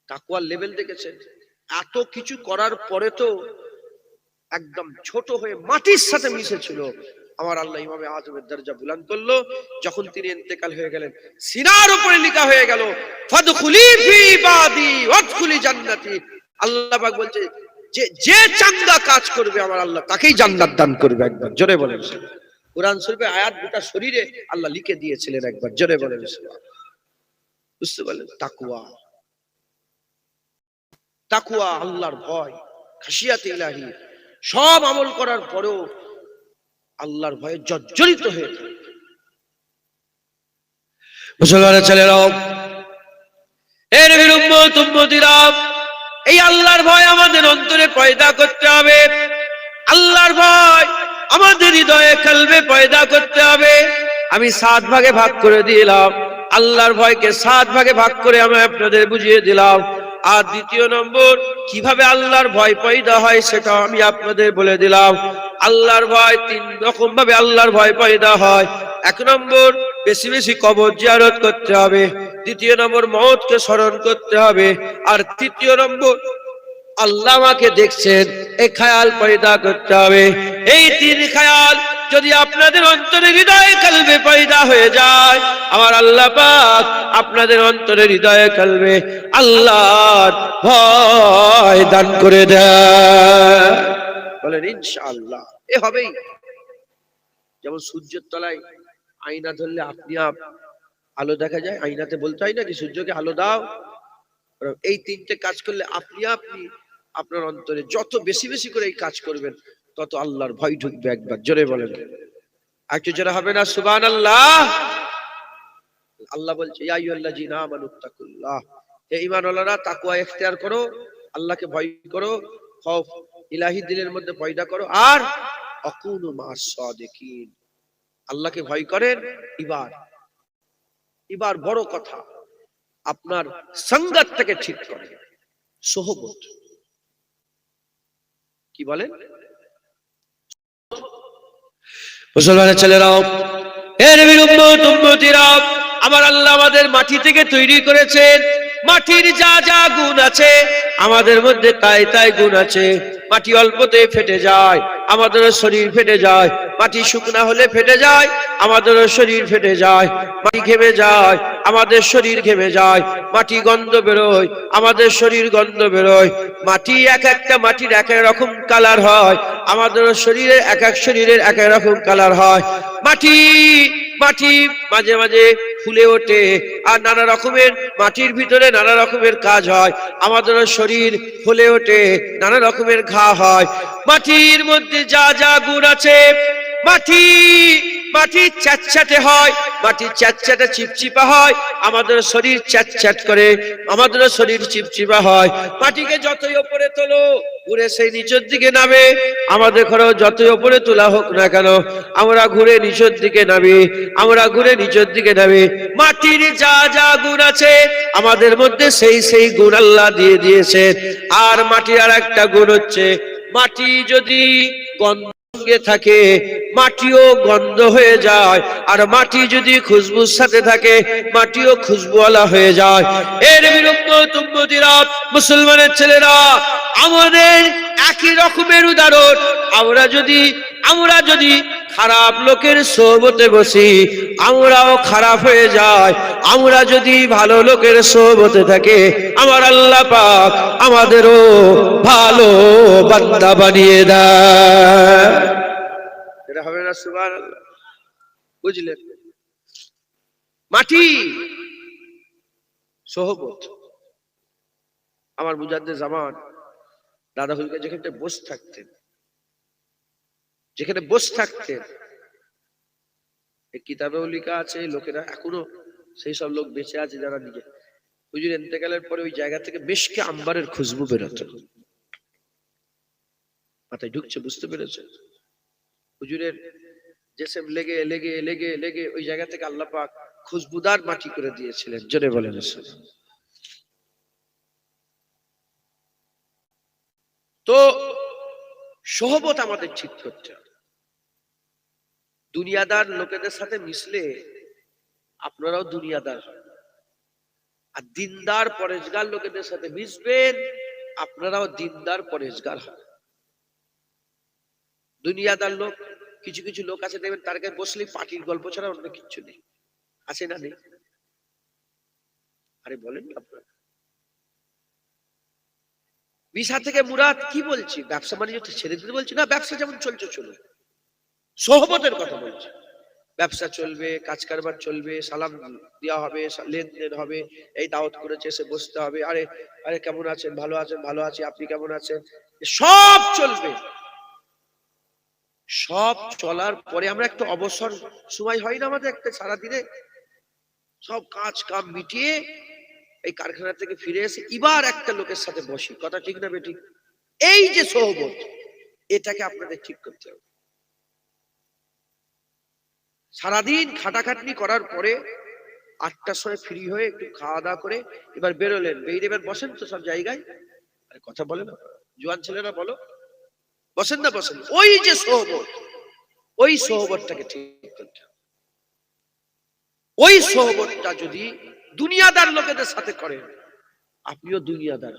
তাকওয়ার লেভেল দেখেছেন? এত কিছু করার পরে তো একদম ছোট হয়ে মাটির সাথে মিশেছিল। আমার আল্লাহ ইমামে আজমের দরজা বুলন্দ করলো। যখন তিনি ইন্তেকাল হয়ে গেলেন, সিনার উপরে লেখা হয়ে গেল ফাদখুলি ফি ইবাদি ওয়াদখুলি জান্নাতি। আল্লাহ পাক বলছে যে চাঙ্গা কাজ করবে আমার আল্লাহ তাকেই জান্নাত দান করবে। একবার জোরে বলেন। কোরআন শরীফে আয়াত গোটা শরীরে আল্লাহ লিখে দিয়েছিলেন, একবার জোরে বলেন সুবহানাল্লাহ। বুঝতে পারলেন? তাকওয়া, তাকওয়া, আল্লাহর ভয়, খাশিয়াতে ইলাহি, সব আমল করার পরেও আল্লাহর ভয়ে জর্জরিত হয়ে থাকে। মুসলমানের ছেলেরাও, এর উম্মত উম্মতিরা, এই আল্লাহর ভয় আমাদের অন্তরে পয়দা করতে হবে। আল্লাহর ভয় আমাদের হৃদয়ে কলবে পয়দা করতে হবে। আমি 7 ভাগে ভাগ করে দিলাম, আল্লাহর ভয়কে 7 ভাগে ভাগ করে আমি আপনাদের বুঝিয়ে দিলাম। আর দ্বিতীয় নম্বর, কিভাবে আল্লাহর ভয় পয়দা হয় সেটা আমি আপনাদের বলে দিলাম। আল্লাহর ভয় 3 রকম ভাবে আল্লাহর ভয় পয়দা হয়। 1 নম্বর, বেশি বেশি কবর জিয়ারত করতে হবে। 2 নম্বর, মওতকে স্মরণ করতে হবে। আর 3 নম্বর, আল্লাহ আমাকে দেখছেন, এই খেয়াল পয়দা করতে হবে। এই 3 খেয়াল যদি আপনাদের অন্তরে হৃদয়ে কলবে পয়দা হয়ে যায়, আমার আল্লাহ পাক আপনাদের অন্তরে হৃদয়ে কলবে আল্লাহর ভয় দান করে দেয়। বলেন ইনশাআল্লাহ। এ হবেই। যেমন সূর্যের তলায় আয়না ধরলে আপনি আলো দেখা যায়, আয়নাতে বলতে হয় না যে সূর্যকে আলো দাও। এই 3টে কাজ করলে আপনি আপনার অন্তরে যত বেশি বেশি করে এই কাজ করবেন, তত আল্লাহর ভয় ঢুকবে। একবার জোরে বলেন, একটু জোরে হবে না সুবহানাল্লাহ? আল্লাহ বলছে ইয়া আইয়ুহাল্লাযীনা আমানুত্তাকুল্লাহ, হে ঈমানওয়ালারা তাকওয়া ইখতিয়ার করো, আল্লাহকে ভয় করো, খৌফ ইলাহি দিলের মধ্যে পয়দা করো। আর আকুনু মা'আস সাদিকিন, আল্লাহকে ভয় করেন। এবার বড় কথা, আপনার সঙ্গতটাকে ঠিক করেন, সোহবত। কি বলেন? মুসলমানের ছেলেরাও, এর নবীর উম্মত উম্মতিরা, আমার আল্লাহ আমাদের মাটি থেকে তৈরি করেছেন, মাটির যা যা গুণ আছে আমাদের মধ্যে তাই তাই গুণ আছে। মাটি অল্পতে ফেটে যায়, আমাদেরও শরীর ফেটে যায়। মাটি শুকনা হলে ফেটে যায়, আমাদেরও শরীর ফেটে যায়। মাটি ঘেমে যায়, আমাদের শরীর ঘেমে যায়। মাটি গন্ধ বেরোয়, আমাদের শরীর গন্ধ বেরোয়। মাটি এক একটা মাটির এক এক রকম কালার হয়, আমাদেরও শরীরে এক এক শরীরের এক এক রকম কালার হয়। মাটি মাটি মাঝে মাঝে ফুলে ওঠে, আর নানা রকমের মাটির ভিতরে নানা রকমের কাজ হয়। আমাদেরও শরীর ফুলে ওঠে, নানা রকমের ঘা হয়। মাটির মধ্যে যা যা গুণ আছে, মাটি মাটি চ্যাটচ্যাটে হয়, মাটি চ্যাটচ্যাটে চিপচিপা হয়, আমাদের শরীর চ্যাটচ্যাট করে, আমাদের শরীর চিপচিপা হয়। মাটিকে যতই উপরে তোলো ঘুরে সেই নিচের দিকে নামে। আমাদের ঘরেও যতই উপরে তোলা হোক না কেন, আমরা ঘুরে নিচের দিকে নামি, আমরা ঘুরে নিচের দিকে নামি। মাটির যা যা গুণ আছে আমাদের মধ্যে সেই সেই গুণ আল্লাহ দিয়ে দিয়েছেন। আর মাটির আর একটা গুণ হচ্ছে, মাটি যদি গন্ধ থাকে মাটিও গন্ধ হয়ে যায়, আর মাটি যদি খুশবুর সাথে থাকে মাটিও খুশবুওয়ালা হয়ে যায়। এর বিরুদ্ধে মুসলমানের ছেলেরা, আমাদের একই রকমের উদাহরণ। আমরা যদি খারাপ লোকের সোহবতে বসি আমরাও খারাপ হয়ে যাই, আমরা যদি ভালো লোকের সোহবতে থাকি আমার আল্লাহ পাক আমাদেরও ভালো বান্দা বানিয়ে দেয়। এটা হবে না? সুবহানাল্লাহ। বুঝলেন? মাটি সোহবত। আমার মুজাদ্দেদ জামান দাদা হুজুর যেখানে বসে থাকতেন এই কিতাবেও লেখা আছে, লোকেরা এখনো সেই সব লোক বেঁচে আছে যারা নিজে হুজুর ইন্তেকালের পরে ওই জায়গা থেকে বেশকে আম্বারের খুশবু বেরোতো। মাথায় ঢুকছে? বুঝতে পেরেছে? হুজুরের জেসেম লেগে লেগে লেগে লেগে ওই জায়গা থেকে আল্লাহ পাক খুশবুদার মাটি করে দিয়েছিলেন। জোরে বলেন। তো সোহবত আমাদের ঠিক করতে হবে। দুনিয়াদার লোকেদের সাথে মিশলে আপনারাও দুনিয়াদার, আর দিনদার পরেশগার লোকেদের সাথে মিশবেন আপনারাও দিনদার পরেশগার হবে। দুনিয়াদার লোক, কিছু কিছু লোক আছে দেখবেন তার কাছে বসলেই পার্টির গল্প ছাড়া অন্য কিছু নেই। আছে না? নেই? আরে বলেন আপনারা। মিশা থেকে মুরাদ কি বলছি? ব্যবসা বাণিজ্য ছেড়ে দিতে বলছি না, ব্যবসা যেমন চলছে চলুন, সোহবতের কথা বলছি। ব্যবসা চলবে, কাজ কারবার চলবে, সালাম দেওয়া হবে, লেনদেন হবে, এই দাওয়াত করেছে এসে বসতে হবে, আরে আরে কেমন আছেন? ভালো আছেন? ভালো আছি, আপনি কেমন আছেন? সব চলবে। সব চলার পরে আমরা একটু অবসর সময় হয় না আমাদের একটা সারাদিনে, সব কাজ কাম মিটিয়ে এই কারখানা থেকে ফিরে এসে এবার একটা লোকের সাথে বসি। কথা ঠিক না বেঠিক? এই যে সোহবত, এটাকে আপনাদের ঠিক করতে হবে। সারাদিন খাটাখাটনি করার পরে 8টার সময় ফ্রি হয়ে একটু খাওয়া দাওয়া করে এবার বেরোলেন, বেরিয়ে এবার বসেন তো সব জায়গায়। আরে কথা বলে না, জোয়ান ছেলেরা বলো, বসেন না বসেন? ওই যে সোহবত, ওই সোহবতটাকে ঠিক করতে হবে। ওই সোহবতটা যদি দুনিয়াদার লোকেদের সাথে করেন আপনিও দুনিয়াদার,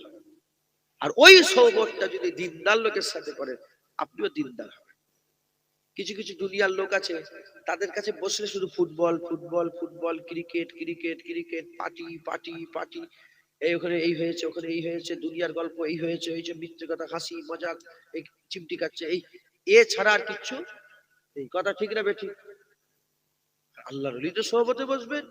আর ওই সোহবতটা যদি দিনদার লোকের সাথে করেন আপনিও দিনদার হবেন। কিছু কিছু দুনিয়ার লোক আছে তাদের কাছে বসলে শুধু football football football, cricket cricket cricket, party party party, এই ওখানে এই হয়েছে, ওখানে এই হয়েছে, দুনিয়ার গল্প এই হয়েছে, এই যে মিথ্যে কথা, হাসি মজাক, এই চিমটি কাটছে, এই এ ছাড়া আর কিচ্ছু এই। কথা ঠিক না বেঠিক? আল্লাহর ওলি তো সোহবতে বসবেন,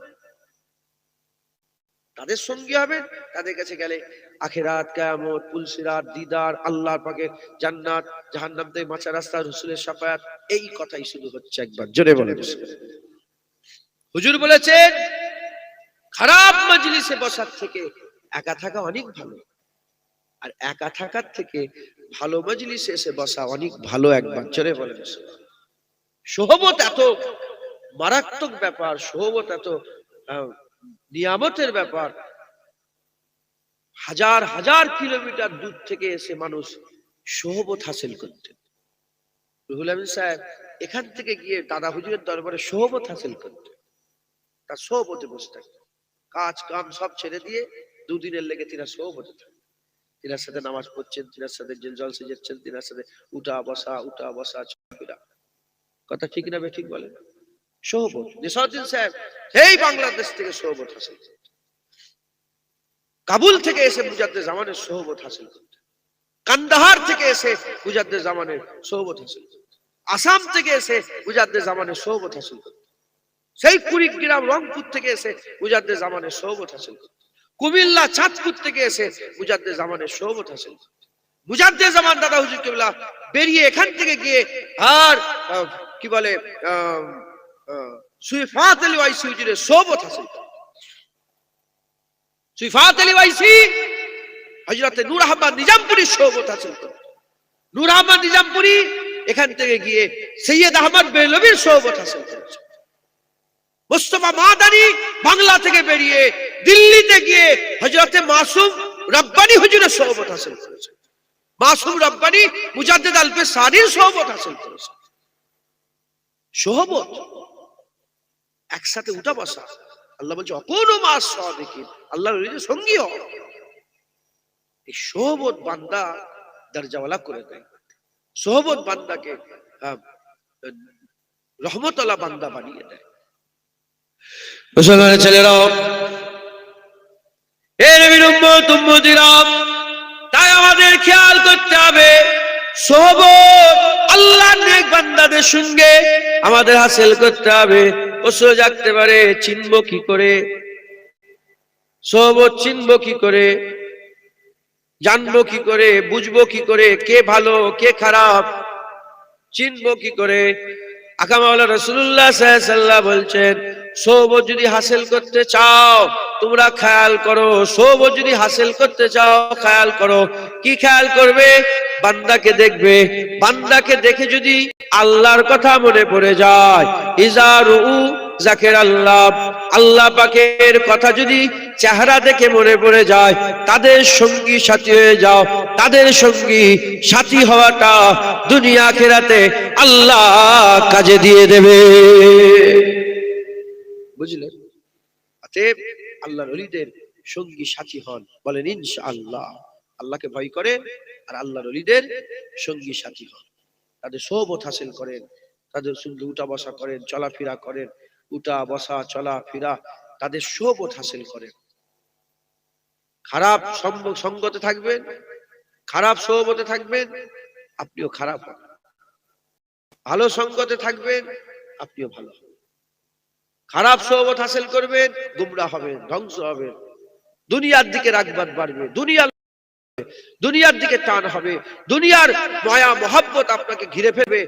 তাদের সঙ্গী হবেন, তাদের কাছে গেলে আখিরাত, কিয়ামত, পুলসিরাত, দিদার, আল্লাহর পাকের জান্নাত, জাহান্নাম থেকে বাঁচা রাস্তা, রাসূলের শাফায়াত, এই কথাই শুধু হচ্ছে। একবার জোরে বলেন। হুজুর বলেছেন খারাপ মজলিসে বসার থেকে একা থাকা অনেক ভালো, আর একা থাকার থেকে ভালো মজলিসে এসে বসা অনেক ভালো। একবার জোরে বলেন। সোহবত এত মারাত্মক ব্যাপার, সোহবত এত নিয়ামতের ব্যাপার। হাজার হাজার কিলোমিটার দূর থেকে এসে মানুষ সোহবত হাসিল করতেন। রুহুল আমিন সাহেব এখান থেকে গিয়ে দাদা হুজুরের দরবারে সোহবত হাসিল করতেন, তার সোহবতে বসে থাকতেন, কাজ কাম সব ছেড়ে দিয়ে দুদিনের লেগে তিনার সোহবতে থাকবেন, তিনার সাথে নামাজ পড়ছেন, তিনার সাথে জলসে যাচ্ছেন, তিনার সাথে উঠা বসা চলাফেরা। কথা ঠিক না ঠিক বলেন? সোহবত। নেসাউদ্দিন সাহেব এই বাংলাদেশ থেকে সোহবত হাসিল করতেন, কাবুল থেকে এসে মুজাদ্দেদ জামানের সোহবত হাসিল করতেন, কান্দাহার থেকে এসে মুজাদ্দেদ জামানের সোহবত হাসিল করতেন, আসাম থেকে এসে মুজাদ্দেদ জামানের সোহবত হাসিল করতেন, সেই কুড়িগ্রাম রংপুর থেকে এসে মুজাদ্দেদ জামানের সোহবত হাসিল করতেন, কুমিল্লা চাঁদপুর থেকে এসে মুজাদ্দেদ জামানের সোহবত হাসিল করতেন। মুজাদ্দেদ জামান দাদা হুজুর কিবলা বেরিয়ে এখান থেকে গিয়ে আর কি বলে সুইফাত আলী ওয়াইসি হুজুরের সোহবত হাসিল করতেন। সুইফাত আলী ওয়াইসি হযরত নূর আহমদ নিজামপুরীর সোহবত হাসিল করতেন। নূর আহমদ নিজামপুরী এখান থেকে গিয়ে সৈয়দ আহমদ বেলভির সোহবত হাসিল করেছেন। মুস্তাফা মাদানী বাংলা থেকে বেরিয়ে দিল্লিতে গিয়ে হযরত মাসুম রব্বানী হুজুরের সোহবত হাসিল করেছেন। মাসুম রব্বানী মুজাদ্দেদ আলফে সানির সোহবত হাসিল করেছেন। সোহবত একসাথে উঠা বসা, আল্লাহ বলছে অকুনু মাস সাদিকিন, আল্লাহর ওলিদের সঙ্গী হও। এই সোহবত বান্দা দরজাওয়ালা করে দেয়, সোহবত বান্দাকে রহমতওয়ালা বান্দা বানিয়ে দেয়। মুসলমানের ছেলেরা, এ নবীর উম্মত উম্মতিরা, তাই আমাদের খেয়াল করতে হবে সোহবত আল্লাহর নেক বান্দাদের সঙ্গে আমাদের হাসিল করতে হবে। প্রশ্ন জাগতে পারে চিনবো কি করে, সোহবত চিনবো কি করে, জানবো কি করে, বুঝবো কি করে, কে ভালো কে খারাপ চিনবো কি করে? আকা মাওলানা রাসূলুল্লাহ সাল্লাল্লাহু আলাইহি ওয়াসাল্লাম বলছেন, সোহবত যদি হাসিল করতে চাও তোমরা খেয়াল করো, সোহবত যদি হাসিল করতে চাও খেয়াল করো। কি খেয়াল করবে? বান্দাকে দেখবে, বান্দাকে দেখে যদি আল্লাহর কথা মনে পড়ে যায়, ইজারু জাকির আল্লাহ, আল্লাহ পাকের কথা যদি চেহারা দেখে মনে পড়ে যায়, তাদের সঙ্গী সাথী হয়ে যাও। তাদের সঙ্গী সাথী হওয়াটা দুনিয়া আখিরাতে আল্লাহ কাজে দিয়ে দেবে, বুঝলেন? অতএব আল্লাহর ওলিদের সঙ্গী সাথী হন, বলেন ইনশাআল্লাহ। আল্লাহকে ভয় করেন আর আল্লাহর ওলিদের সঙ্গী সাথী হন, তাদের সোহবত হাসিল করেন, তাদের সঙ্গে উঠা বসা করেন, চলাফেরা করেন, উঠা বসা চলাফেরা তাদের সোহবত হাসিল করেন। খারাপ সঙ্গতে থাকবেন, খারাপ সোহবতে থাকবেন, আপনিও খারাপ হবেন। ভালো সঙ্গতে থাকবেন, আপনিও ভালো হবেন। খারাপ সোহবত হাসিল করবেন, গুমরাহ হবেন, ধ্বংস হবেন, দুনিয়ার দিকে রাগবাদ বাড়বে, দুনিয়ার দিকে টান হবে, দুনিয়ার মায়া মহব্বত আপনাকে ঘিরে ফেলবে।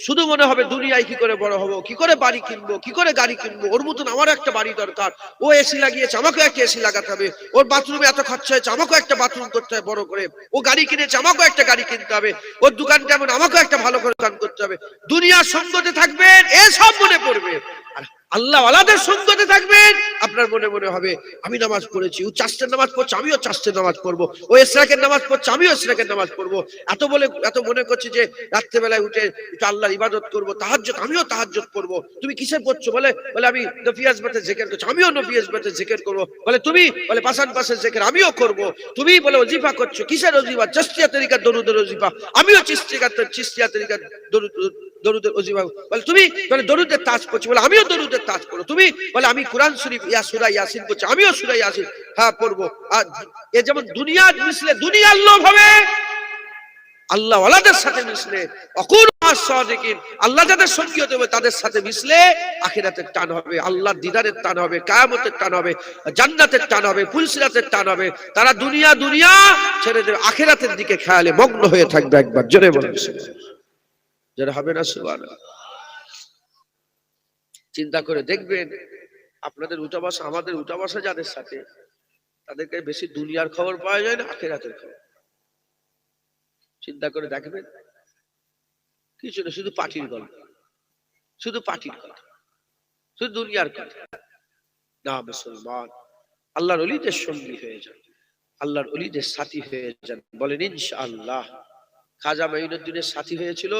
শুধু মনে হবে দুনিয়ায় কি করে বড় হবো, কি করে বাড়ি কিনবো, কি করে গাড়ি কিনবো, ওর মতন আমার একটা বাড়ি দরকার, ও এসি লাগিয়েছে আমাকেও একটা এসি লাগাতে হবে, ওর বাথরুমে এত খরচা হয়েছে আমাকেও একটা বাথরুম করতে হবে বড় করে, ও গাড়ি কিনেছে আমাকেও একটা গাড়ি কিনতে হবে, ওর দোকানটা এমন আমাকেও একটা ভালো করে দোকান করতে হবে। দুনিয়ার সঙ্গতে থাকবেন, এসব মনে পড়বে। আর আল্লাহ ওয়ালাদের সঙ্গতে থাকবেন, আপনার মনে মনে হবে আমি নামাজ পড়েছি, ও চারটের নামাজ পড়ছে আমিও চারটের নামাজ পড়বো, ও ইশরাকের নামাজ পড়ছে আমিও ইশরাকের নামাজ পড়বো, এত মনে করছে যে রাত্রেবেলায় উঠে একটু আল্লাহর ইবাদত করবো, তাহাজ্জুদ আমিও তাহাজ্জুদ পড়বো। তুমি কিসে পড়ছো? বলে আমি নফিয়াজ বাতে জিকির করছি আমিও নফিয়াজ বাতে জিকির করবো। বলে তুমি পাশান পাশে জিকির আমিও করবো। তুমি বলে ওজিফা করছো, কিসের ওজিফা? চিশতিয়া তরিকার দরুদের ওজিফা, আমিও চিশতিয়া তরিকার দরুদের ওজিফা। বলে তুমি দরুদের তাজ পড়ছি, বলে আমিও দরুদের তাজ পড়ো। তুমি বলে আমি কোরআন শরীফ সূরা ইয়াসিন পড়ছি, আমিও সূরা ইয়াসিন হ্যাঁ পড়বো। আর এ যেমন দুনিয়ার মিশলে দুনিয়ার লোভ হবে, আল্লাহ ওয়ালাদের সাথে মিশলে অকুন মাস সাদিকিন, আল্লাহ যাদের সঙ্গী হতে হবে তাদের সাথে মিশলে আখিরাতের টান হবে, আল্লাহর দিদারের টান হবে, কিয়ামতের টান হবে, জান্নাতের টান হবে, ফুলসিরাতের টান হবে। তারা দুনিয়া ছেড়ে দেবে, আখিরাতের দিকে খেয়ালে মগ্ন হয়ে থাকবে। একবার জোরে বলেন যারা হবে না সুবহানাল্লাহ। চিন্তা করে দেখবেন আপনাদের উঠা বসা, আমাদের উঠা বসা যাদের সাথে, তাদেরকে বেশি দুনিয়ার খবর পাওয়া যায় না আখিরাতের খবর। চিন্তা করে দেখবেন, কিছু না, শুধু পার্টির গল্প, শুধু পার্টির কথা, শুধু দুনিয়ার কথা। না, মুসলমান আল্লাহর ওলিদের সঙ্গী হয়ে যান, আল্লাহর ওলিদের সাথী হয়ে যান, বলেন ইনশাআল্লাহ। খাজা মাইনুদ্দিনের সাথী হয়েছিল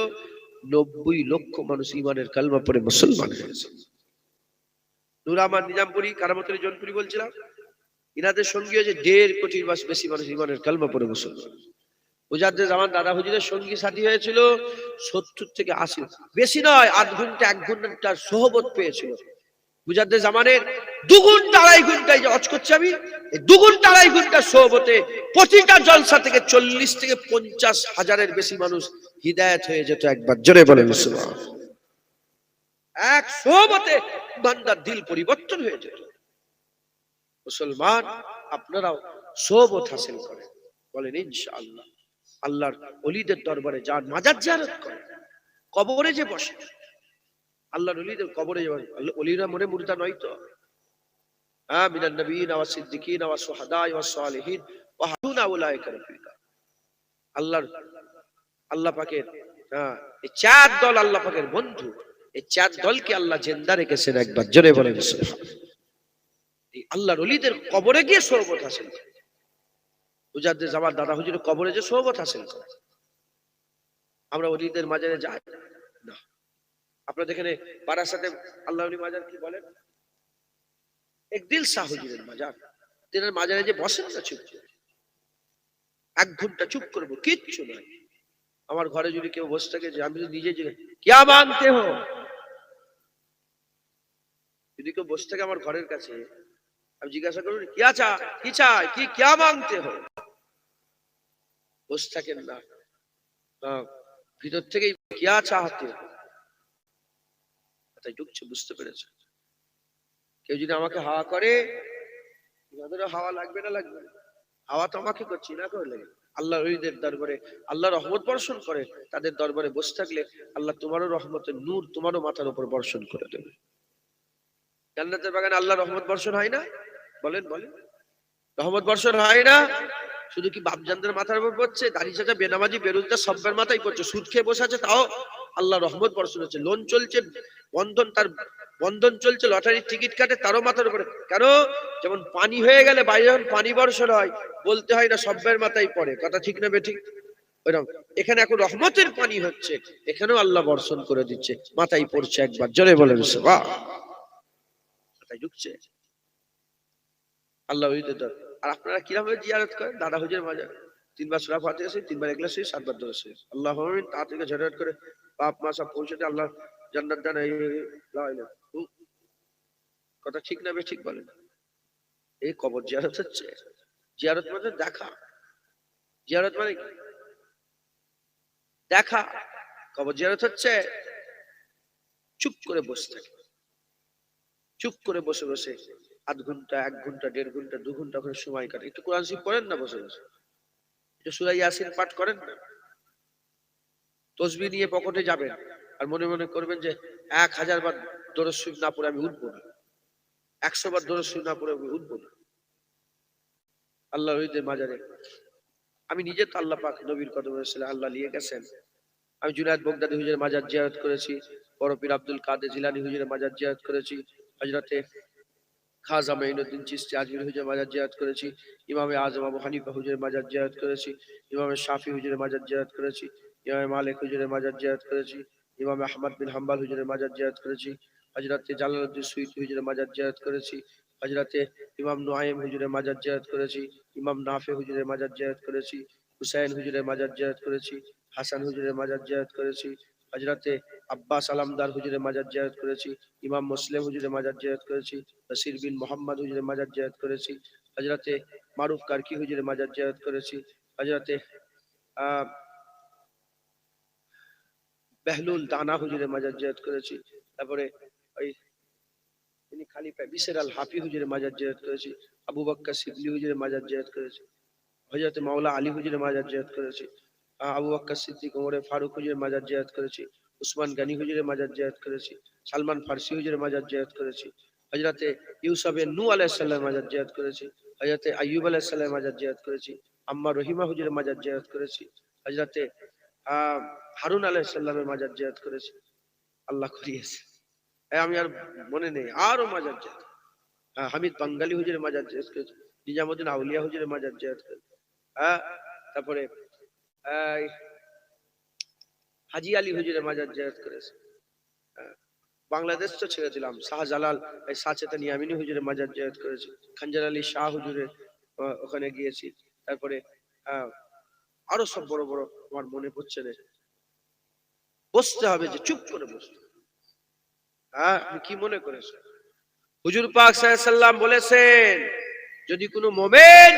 90 লক্ষ মানুষ ঈমানের কালেমা পড়ে মুসলমান হয়েছে। নূর আহমদ নিজামপুরী, কারামতুল জৌনপুরী বলছিলাম, ইনাদের সঙ্গী হয়েছে 1.5 কোটির বেশি মানুষ ইমানের কালমা পড়ে মুসলমান। মুজাদ্দেদ জামান দাদা হুজুরের সঙ্গী সাথী হয়েছিল 70 থেকে 80, বেশি নয়, 1/2 ঘন্টা 1 ঘন্টার সোহবত পেয়েছিল। মুজাদ্দেদ জামানের 2 ঘন্টা 2.5 ঘন্টায় যে হজ করছি আমি, এই 2 ঘন্টা 2.5 ঘন্টার সোহবতে প্রতিটা জলসা থেকে 40 থেকে 50 হাজারের বেশি মানুষ হিদায়াত হয়ে যেত একবার। জোরে বলেন সুবহান। এক সোহবতে বান্দার দিল পরিবর্তন হয়ে যেত। মুসলমান, আপনারাও সোহবত হাসিল করেন, বলেন ইনশাআল্লাহ। আল্লাহর ওলিদের দরবারে যান, মাজার জিয়ারত করেন, কবরে যে বসে, আল্লাহর ওলিদের কবরে যাবেন। ওলিরা মনে মুর্দা নয় তো। মিনান নবিয়িন ওয়া সিদ্দিকিন ওয়া শুহাদা ওয়া সালিহিন ওয়া হাসুনা উলাইকা রাফিকা। আল্লাহ পাকের এই 4 দল আল্লাহ পাকের বন্ধু। এই 4 দলকে আল্লাহ জিন্দা রেখেছেন একবার। জোরে বলেন সুবহান। এই আল্লাহর ওলিদের কবরে গিয়ে সোহবত হাসিল করে। মুজাদ্দেদ জামান দাদা হুজুরের কবরে যে সোহবত হাসিল করে, আমরা ওলিদের মাজারে যাই না। আপনাদের এখানে পাড়ার সাথে আল্লাহ ওলি মাজার কি বলেন? একদিল শাহ হুজুরের মাজার। তিনার মাজারে যে বসেন না চুপ, 1 ঘন্টা চুপ করবো, কিচ্ছু নাই। আমার ঘরে যদি কেউ বসে থাকে, যে আমি নিজে কিয়া মানতে হো, যদি কেউ বসে থাকে আমার ঘরের কাছে, আমি জিজ্ঞাসা করবো কিয়া কি চাই, কি কিয়া মানতে হো, বসে থাকেন না, ভিতর থেকে কিয়া চাহতে হো, তাই ঢুকছে, বুঝতে পেরেছে? কেউ যদি আমাকে হাওয়া করে, হাওয়া লাগবে না, লাগবে না, হাওয়া তো আমাকে করছি না, করে লাগে। আল্লাহ ওলিদের দরবারে আল্লাহ রহমত বর্ষণ করে, তাদের দরবারে বসে থাকলে আল্লাহ তোমারও রহমতের নূর তোমারও মাথার উপর বর্ষণ করে দেবে। জান্নাতের বাগানে আল্লাহ রহমত বর্ষণ হয় না? বলেন বলেন, রহমত বর্ষণ হয় না? শুধু কি বাপজানদের মাথার উপর পড়ছে? দাড়ি চাচা বেনামাজি বেরোজগার সবের মাথায় পড়ছে, সুদ খেয়ে বসে আছে, তাও আল্লাহ রহমত বর্ষণ হচ্ছে। লোন চলছে, বন্ধন চলছে, লটারির টিকিট কাটে, তারও মাথার উপরে। কেন? যেমন পানি হয়ে গেলে বাইরে যখন পানি বর্ষণ হয়, বলতে হয় না সবের মাথায় পড়ে, কথা ঠিক না বেঠিক? ওইরকম এখানে এখন রহমতের পানি হচ্ছে, এখানেও আল্লাহ বর্ষণ করে দিচ্ছে, মাথায় পড়ছে একবার। জোরে বলেন সুবহান। মাথায় ঢুকছে আল্লাহ। আর আপনারা কিরকম জিয়ারত করেন? দাদা হুজুরের মাজার 3 বার সূরা ফাতিহা শরীফ, 3 বার ইখলাস শরীফ, 7 বার দরুদ শরীফ। আল্লাহুম্মা আমিন। তা থেকে জিয়ারত করে পাপ মা সব পৌঁছাতে আল্লাহ জান্নাত দান। লা ইলাহা, কথা ঠিক না বেঠিক বলেন? এই কবর জিয়ারত হচ্ছে। জিয়ারত মানে দেখা, জিয়ারত মানে দেখা। কবর জিয়ারত হচ্ছে চুপ করে বসে থাকে, চুপ করে বসে বসে 0.5 ঘন্টা 1 ঘন্টা 1.5 ঘন্টা 2 ঘন্টা করে সময় কাটে। একটু কোরআন শরীফ পড়েন না বসে বসে, একটু সূরা ইয়াসিন পাঠ করেন না। তসবিহ নিয়ে পকেটে যাবেন আর মনে মনে করবেন যে 1000 বার দরুদ শরীফ না পড়ে আমি উঠবো না, 100 বার দরুদ শরীফ না পড়ে আমি উঠবো না। আল্লাহ ওলিদের মাজারে আমি নিজে তো আল্লাহ পাক নবীর কদমে আল্লাহ নিয়ে গেছেন। আমি জুনায়েদ বগদাদী হুজুরের মাজার জিয়ারত করেছি, বড় পীর আব্দুল কাদের জিলানী হুজুরের মাজার জিয়ারত করেছি, হযরতে খাজা মাইনুদ্দিন চিশতি আজমির হুজুরের মাজার জিয়ারত করেছি, ইমামে আজম আবু হানিফা হুজুরের মাজার জিয়ারত করেছি, ইমামে শাফি হুজুরের মাজার জিয়ারত করেছি, ইমামে মালিক হুজুরের মাজার জিয়ারত করেছি, ইমামে আহমদ বিন হাম্বল হুজুরের মাজার জিয়ারত করেছি, হযরতে জালালউদ্দিন সুয়ুতী হুজুরের মাজার জিয়ারত করেছি, হযরতে ইমাম নুআইম হুজুরের মাজার জিয়ারত করেছি, ইমাম নাফি হুজুরের মাজার জিয়ারত করেছি, হুসাইন হুজুরের মাজার জিয়ারত করেছি, হাসান হুজুরের মাজার জিয়ারত করেছি, হযরতে আব্বাস আলামদার হুজুরের মাজার জিয়ারত করেছি, ইমাম মুসলিম হুজুরের মাজার জিয়ারত করেছি, নাসির বিন মোহাম্মদ হুজুরের মাজার জিয়ারত করেছি, হযরতে মারুফ কারকি হুজুরের মাজার জিয়ারত করেছি, হযরতে বেহলুল দানা হুজুরের মাজার জিয়ারত করেছি, তারপরে ওই তিনি খলিফা বিশর আল হাফি হুজুরের মাজার জিয়ারত করেছি, আবু বকর সিদ্দিক হুজুরের মাজার জিয়ারত করেছি, হযরতে মাওলা আলী হুজুরের মাজার জিয়ারত করেছি, আবু বকর সিদ্দিক ওমর ফারুক হুজুরের মাজার জিয়ারত করেছি, উসমান গনি হুজুরের মাজার জিয়ারত করেছি, সালমান ফারসি হুজুরের মাজার জিয়ারত করেছি, হযরতে ইউসুফ নূহ আলাইহিস সালামের মাজার জিয়ারত করেছি, হযরতে আইয়ুব আলাইহিস সালামের মাজার জিয়ারত করেছি, আম্মা রহিমা হুজুরের মাজার জিয়ারত করেছি, হযরতে হারুন আলাইহিস সালামের মাজার জিয়ারত করেছি। আল্লাহ করিয়েছে, আমি আর মনে নেই, আরো মাজার জিয়ারত। হামিদ বাঙ্গালী হুজুরের মাজার জিয়ারত করেছি, নিজামুদ্দিন আউলিয়া হুজুরের মাজার জিয়ারত করেছি। তারপরে হাজি আলী হুজুরের মাজার জিয়ারত করেছে। বাংলাদেশ তো ছেড়ে দিলাম, শাহজালাল এই সাচেতন ইয়ামিনী হুজুরের মাজার জিয়ারত করেছি, খঞ্জার আলী শাহ হুজুরের ওখানে গিয়েছি, তারপরে আরো সব বড় বড় আমার মনে পড়ছে না। বসতে হবে, যে চুপ করে বসতে। হ্যাঁ, আপনি কি মনে করেছেন? হুজুর পাক সাল্লাল্লাহু আলাইহি সাল্লাম বলেছেন, যদি কোনো মুমিন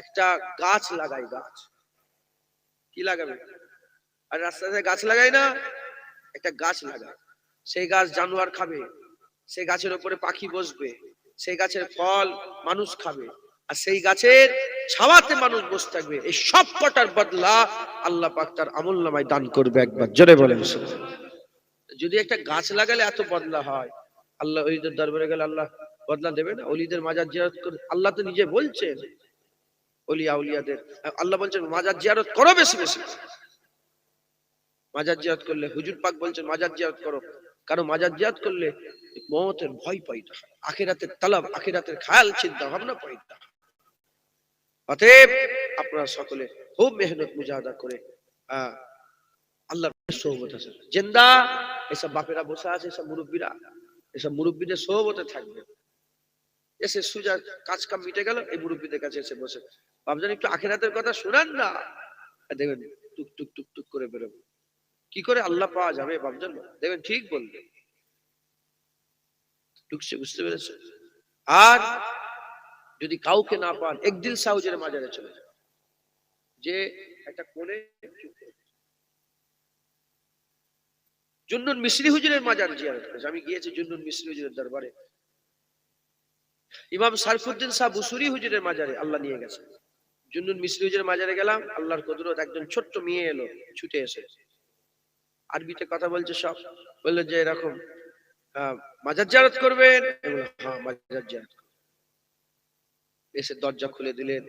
একটা গাছ লাগায়, গাছ কি লাগাবে? আর রাস্তাতে গাছ লাগায় না, একটা গাছ লাগায়, সেই গাছ জানোয়ার খাবে, সেই গাছের উপরে পাখি বসবে, সেই গাছের ফল মানুষ খাবে, আর সেই গাছের ছাওয়াতে মানুষ বসে থাকবে, এই সব কটার বদলা আল্লাহ পাক তার আমলনামায় দান করবে। একবার জোরে বলেন সুবহানাল্লাহ। যদি একটা গাছ লাগালে এত বদলা হয়, আল্লাহ ওলিদের দরবারে গেলে আল্লাহ বদলা দেবে না? ওলিদের মাজার জিয়ারত করে, আল্লাহ তো নিজে বলছেন ওলিয়া উলিয়াদের, আল্লাহ বলছেন মাজার জিয়ারত করো বেশি বেশি। মাজার জিয়ারত করলে হুজুর পাক বলছেন মাজার জিয়ারত করো, কারণ মাজার জিয়ারত করলে মওতের ভয় পাইতে হয়, আখিরাতের তলব, আখিরাতের খেয়াল চিন্তা ভাবনা পাইতে হয়। অতএব আপনারা সকলে খুব মেহনত মুজাহাদা করে আল্লাহর সোহবত আছে জিন্দা, এসব বাপেরা বসে আছে, এসব মুরব্বীরা, এসব মুরব্বীদের সোহবতে থাকবে। এসে সুজা কাজ কাম মিটে গেল, এই মুরব্বীদের কাছে এসে বসে বাপজান একটু আখিরাতের কথা শুনান না, দেখবেন টুক টুক টুক টুক করে বেরোবে। কি করে আল্লাহ পাওয়া যাবে বাপজান? দেখবেন ঠিক বলবে, টুকছে, বুঝতে পেরেছে? আর যদি কাউকে না পান, একদিল সাউজের মাজারে চলে যান, যে একটা কোণে জুন্নুন মিসরি হুজুরের মাজার জিয়ারত করেছে। আমি গিয়েছি জুন্নুন মিসরি হুজুরের দরবারে, ইমাম সারফুদ্দিন শাহ বুসুরি হুজুরের মাজারে আল্লাহ নিয়ে গেছে। জুন্নুন মিসরি হুজুরের মাজারে গেলাম, আল্লাহর কুদরত, একজন ছোট্ট মেয়ে এলো ছুটে এসে, আরবিতে কথা বলছে সব, বললো যে এরকম মাজার জিয়ারত করবেন? হ্যাঁ মাজার জিয়ারত। এসে দরজা খুলে দিলেন,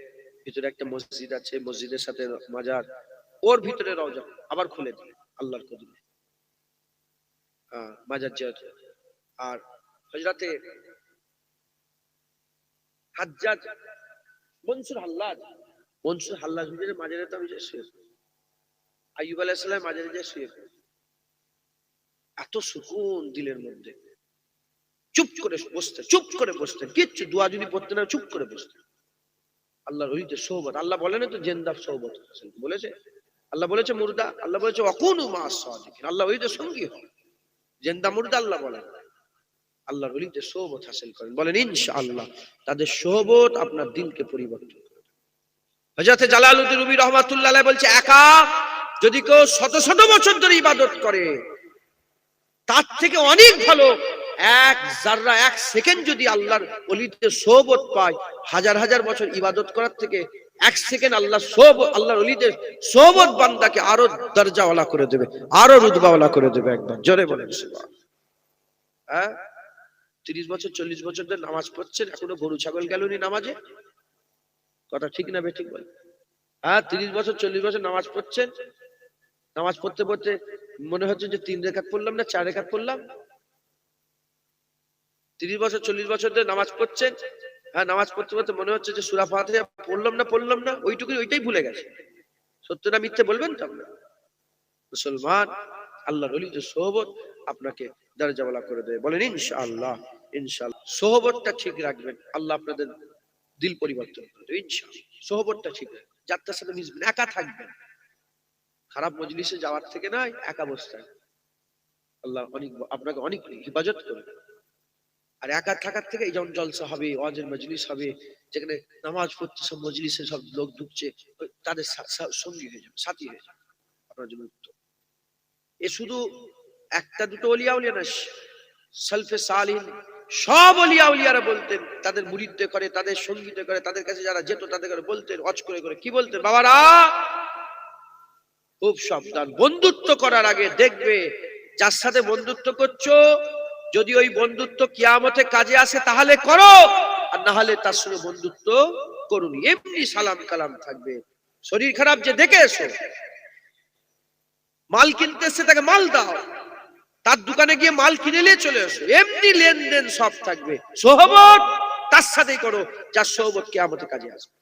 ভিতরে একটা মসজিদ আছে, মসজিদের সাথে মাজার, ওর ভিতরে রওজা, আবার খুলে দিলেন, আল্লাহর কুদরত মাজার জিয়ারত। আর হযরতে হাজ্জাজ মনসুর হাল্লাজ, মনসুর হাল্লাজ হুজুরের মাজারে তো আমি যে শুয়ে, আইয়ুব আলাইহিস সালামের মাজারে যে শুয়ে, এত সুকুন দিলের মধ্যে, চুপ করে বসতে, চুপ করে বসতেন, কিচ্ছু দোয়া যদি পড়তে না, চুপ করে বসতেন। আল্লাহর ওলিদের সোহবত, আল্লাহ বলেন তো জেন্দা সোহবত বলেছে, আল্লাহ বলেছে মুর্দা, আল্লাহ বলেছে ওয়াকুনু মা'আস সাদিকিন, আল্লাহ ওলিদের সঙ্গী হয়, জেন্দা মুর্দা আল্লাহ বলেন। আল্লাহর ওলিদের সোহবত হাসিল করেন, বলেন ইনশাআল্লাহ তাদের সোহবত আপনার দিলকে পরিবর্তন করে। হযরত জালালউদ্দিন রুমি রাহমাতুল্লাহ আলাইহি বলছে, একা যদি কেউ শত শত বছর ধরে ইবাদত করে, তার থেকে অনেক ভালো এক জাররা, এক সেকেন্ড যদি আল্লাহর ওলিদের সোহবত পায়, হাজার হাজার বছর ইবাদত করার থেকে এক সেকেন্ড আল্লাহর সোহবত, আল্লাহর ওলিদের সোহবত বান্দাকে আরো দরজাওয়ালা করে দেবে, আরো রুতবাওয়ালা করে দেবে। একবার জোরে বলেন সুবহানাল্লাহ। হ্যাঁ, 30 বছর 40 বছর ধরে নামাজ পড়ছেন, এখনো গরু ছাগল গেলনি নামাজে, কথা ঠিক না বেঠিক বল? হ্যাঁ, 30 বছর 40 বছর নামাজ পড়ছেন, নামাজ পড়তে পড়তে মনে হচ্ছে যে 3 রাকাত পড়লাম না 4 রাকাত পড়লাম। 30 বছর 40 বছর ধরে নামাজ পড়ছেন, হ্যাঁ নামাজ পড়তে পড়তে মনে হচ্ছে যে সূরা ফাতিহা পড়লাম না, ওইটাই ভুলে গেছে। সত্য না মিথ্যে বলবেন তো আপনারা? মুসলমান, আল্লাহর ওলিদের সোহবত আপনাকে দরজাওয়ালা করে দেবে, বলেন ইনশাআল্লাহ। ইনশাআল্লাহ সোহবতটা ঠিক রাখবেন, আল্লাহ আপনাদের দিল পরিবর্তন করে দেবে ইনশাআল্লাহ। সোহবতটা ঠিক রাখবেন, যাত্রার সাথে মিশবেন, একা থাকবেন, খারাপ মজলিসে যাওয়ার থেকে নয়, একা বসতে আল্লাহ আপনাকে অনেক হেফাজত করবে। আর একা থাকার থেকে এই যেমন জলসা হবে, ওয়াজের মজলিস হবে, যেখানে নামাজ পড়তে সব মজলিসে সব লোক ঢুকছে, তাদের সঙ্গী হয়ে যাবে, সাথী হয়ে যাবে, আপনার জন্য উত্তম। এ শুধু একটা দুটো ওলিয়া উলিয়া না, সালফে সালিহিন সব ওলিয়া উলিয়ারা বলতেন, তাদের মুরিদদের করে, তাদের সঙ্গীতে করে, তাদের কাছে যারা যেত তাদের করে বলতেন, ওয়াজ করে করে কি বলতেন, বাবারা খুব সাবধান, বন্ধুত্ব করার আগে দেখবে যার সাথে বন্ধুত্ব করছো, যদি ওই বন্ধুত্ব কিয়ামতে কাজে আসে তাহলে করো, আর না হলে তার সঙ্গে বন্ধুত্ব করুন। এমনি সালাম কালাম থাকবে। শরীর খারাপ যে দেখে এসো, মাল কিনতে এসে তাকে মাল দাও, তার দোকানে গিয়ে মাল কিনে নিয়ে চলে আসো, এমনি লেনদেন সব থাকবে। সোহবত তার সাথেই করো যার সোহবত কিয়ামতে কাজে আসবে।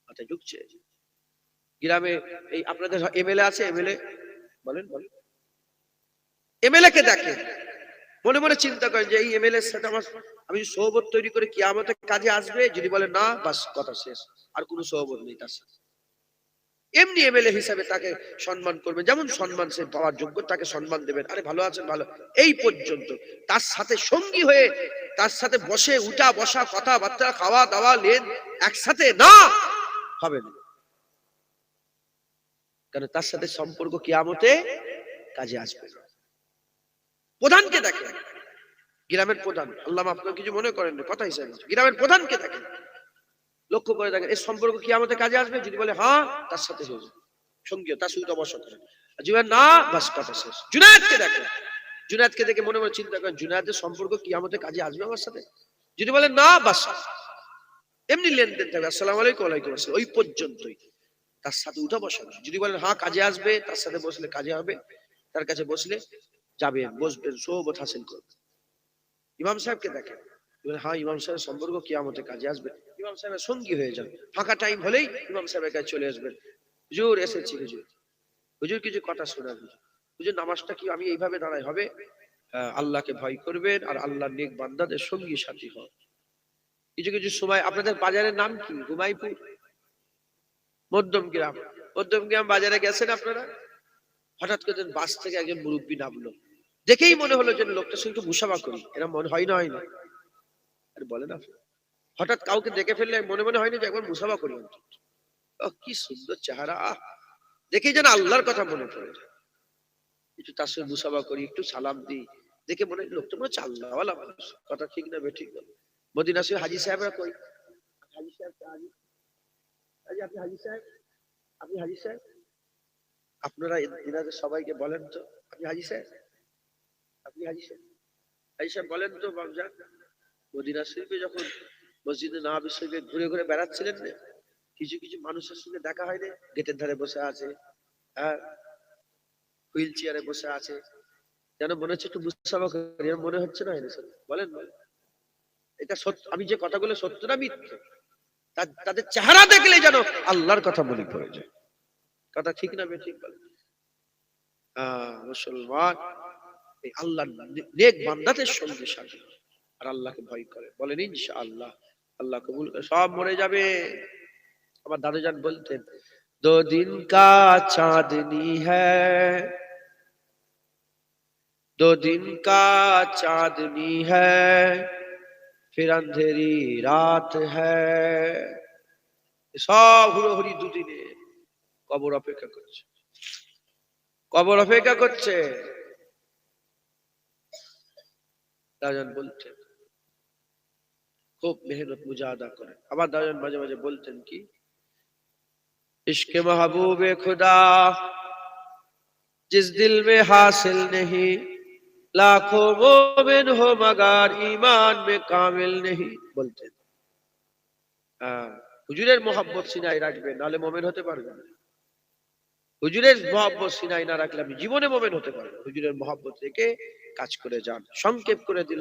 মাথায় ঢুকছে? গ্রামে এই আপনাদের এমএলএ আছে, এমএলএ বলেন বলেন, এমএলএ কে দেখেন, মনে মনে চিন্তা করেন যে এই এমএলএ এর সাথে আমি সোহবত তৈরি করে কিয়ামতের কাজে আসবে, যদি বলে না, বাস কথা শেষ, আর কোনো সোহবত নেই তার সাথে। এমনি এমএলএ হিসাবে তাকে সম্মান করবেন, যেমন সম্মান সে পাওয়ার যোগ্য তাকে সম্মান দেবেন, আরে ভালো আছেন ভালো, এই পর্যন্ত। তার সাথে সঙ্গী হয়ে তার সাথে বসে উঠা বসা কথাবার্তা খাওয়া দাওয়া লেন একসাথে না, হবে না। কারণ তার সাথে সম্পর্ক কিয়ামতে কাজে আসবে না। প্রধানকে দেখেন, গ্রামের প্রধান, আল্লাহ মাফ করে কিছু মনে করেন না, কথা হিসাবে গ্রামের প্রধানকে দেখেন, লক্ষ্য করে দেখেন এর সম্পর্ক কিয়ামতে কাজে আসবে, যদি বলে হ্যাঁ তার সাথে হয়ে যাবে সঙ্গী, তার সাথে অবশ্য করেন, যদি বলে না, বাস কথা শেষ। জুনায়েদকে দেখেন, জুনায়েদকে দেখে মনে মনে চিন্তা করেন জুনায়েদের সম্পর্ক কিয়ামতে কাজে আসবে আমার সাথে, যদি বলে না, বাস এমনি লেনদেন থাকবে, আসসালামু আলাইকুম ওয়ালাইকুম আসসালাম, ওই পর্যন্তই, তার সাথে উঠা বসা না। যদি বলেন হ্যাঁ কাজে আসবে, তার সাথে বসলে কাজে হবে, তার কাছে বসলে যাবেন, বসবেন, সোহবত হাসিল করবেন। ইমাম সাহেবকে দেখেন, হ্যাঁ ইমাম সাহেবের সম্পর্ক কিয়ামতে কাজে আসবে, ইমাম সাহেবের সঙ্গী হয়ে যাবে, ফাঁকা টাইম হলেই ইমাম সাহেবের কাছে চলে আসবেন, হুজুর এসেছি, হুজুর হুজুর কিছু কথা শোনান, হুজুর নামাজটা কি আমি এইভাবে দাঁড়াই হবে, আল্লাহকে ভয় করবেন আর আল্লাহর নেক বান্দাদের সঙ্গী সাথী হন। কিছু কিছু সময়, আপনাদের বাজারের নাম কি? হুমাইপুর, মধ্যমগ্রাম, মধ্যমগ্রাম বাজারে গেছেন আপনারা, হঠাৎ করে বাস থেকে একজন মুরব্বী নামলো, দেখেই মনে হলো যে লোকটার সঙ্গে মুসাফা করি, এরা মনে হয় না, হয় না, আর বলেন আপনি হঠাৎ কাউকে দেখে ফেললে মনে মনে হয়নি যে একবার মুসাফা করি অন্তত, কি সুন্দর চেহারা, দেখেই যেন আল্লাহর কথা মনে পড়ে যায়, একটু তার সঙ্গে মুসাফা করি, একটু সালাম দিই, দেখে মনে হয় লোকটা মনে হচ্ছে আল্লাহওয়ালা মানুষ, কথা ঠিক না বেঠিক বলে। মদিনা শরীফ হাজী সাহেবরা কই, হাজী সাহেব, আপনি হাজী সাহেব, আপনি হাজী সাহেব, আপনারা এনাদের সবাইকে বলেন তো, আপনি হাজী সাহেব, আপনি হাজী সাহেব, হাজী সাহেব বলেন তো বাবজান, মদিনা শরীফে যখন মসজিদে নববী শরীফে ঘুরে ঘুরে বেড়াচ্ছিলেন না, কিছু কিছু মানুষের সঙ্গে দেখা হয় না, গেটের ধারে বসে আছে, হ্যাঁ হুইল চেয়ারে বসে আছে, যেন মনে হচ্ছে একটু মুসাফা করি, মনে হচ্ছে না, বলেন বলেন, এটা সত্য, আমি যে কথাগুলো সত্য না মিথ্যে, তাদের চেহারা দেখলে যেন আল্লাহর কথা মনে পড়ে যায়, কথা ঠিক না বেঠিক বলেন। মুসলমান এই আল্লাহর নেক বান্দাদের সঙ্গে সাথে আর আল্লাহকে ভয় করে, বলেন ইনশাআল্লাহ আল্লাহ কবুল করে, সব মরে যাবে। আমার দাদুজান বলতেন, দো দিন কা চাঁদনি হ্যায়, दो दिन का चांदनी है, फिर अंधेरी रात है, সব হুড়োহুড়ি দুদিনে, কবর অপেক্ষা করছে, কবর অপেক্ষা করছে। দাদাজান বলতেন খুব মেহনত মুজাহাদা করে, আবার দাদাজান মাঝে মাঝে বলতেন কি, इश्क़ महबूब खुदा जिस दिल में हासिल नहीं, लाखों मोमिन हो मगर ईमान में कामिल नहीं, বলতেন হুজুরের মহব্বত সিনায় রাখবেন, নাহলে মোমেন হতে পারবেন না। হুজুরের মহব্বত সিনায় না রাখলে আমি জীবনে মোমেন হতে পারবো, হুজুরের মহব্বত রেখে কাজ করে যান। সংক্ষেপ করে দিলাম।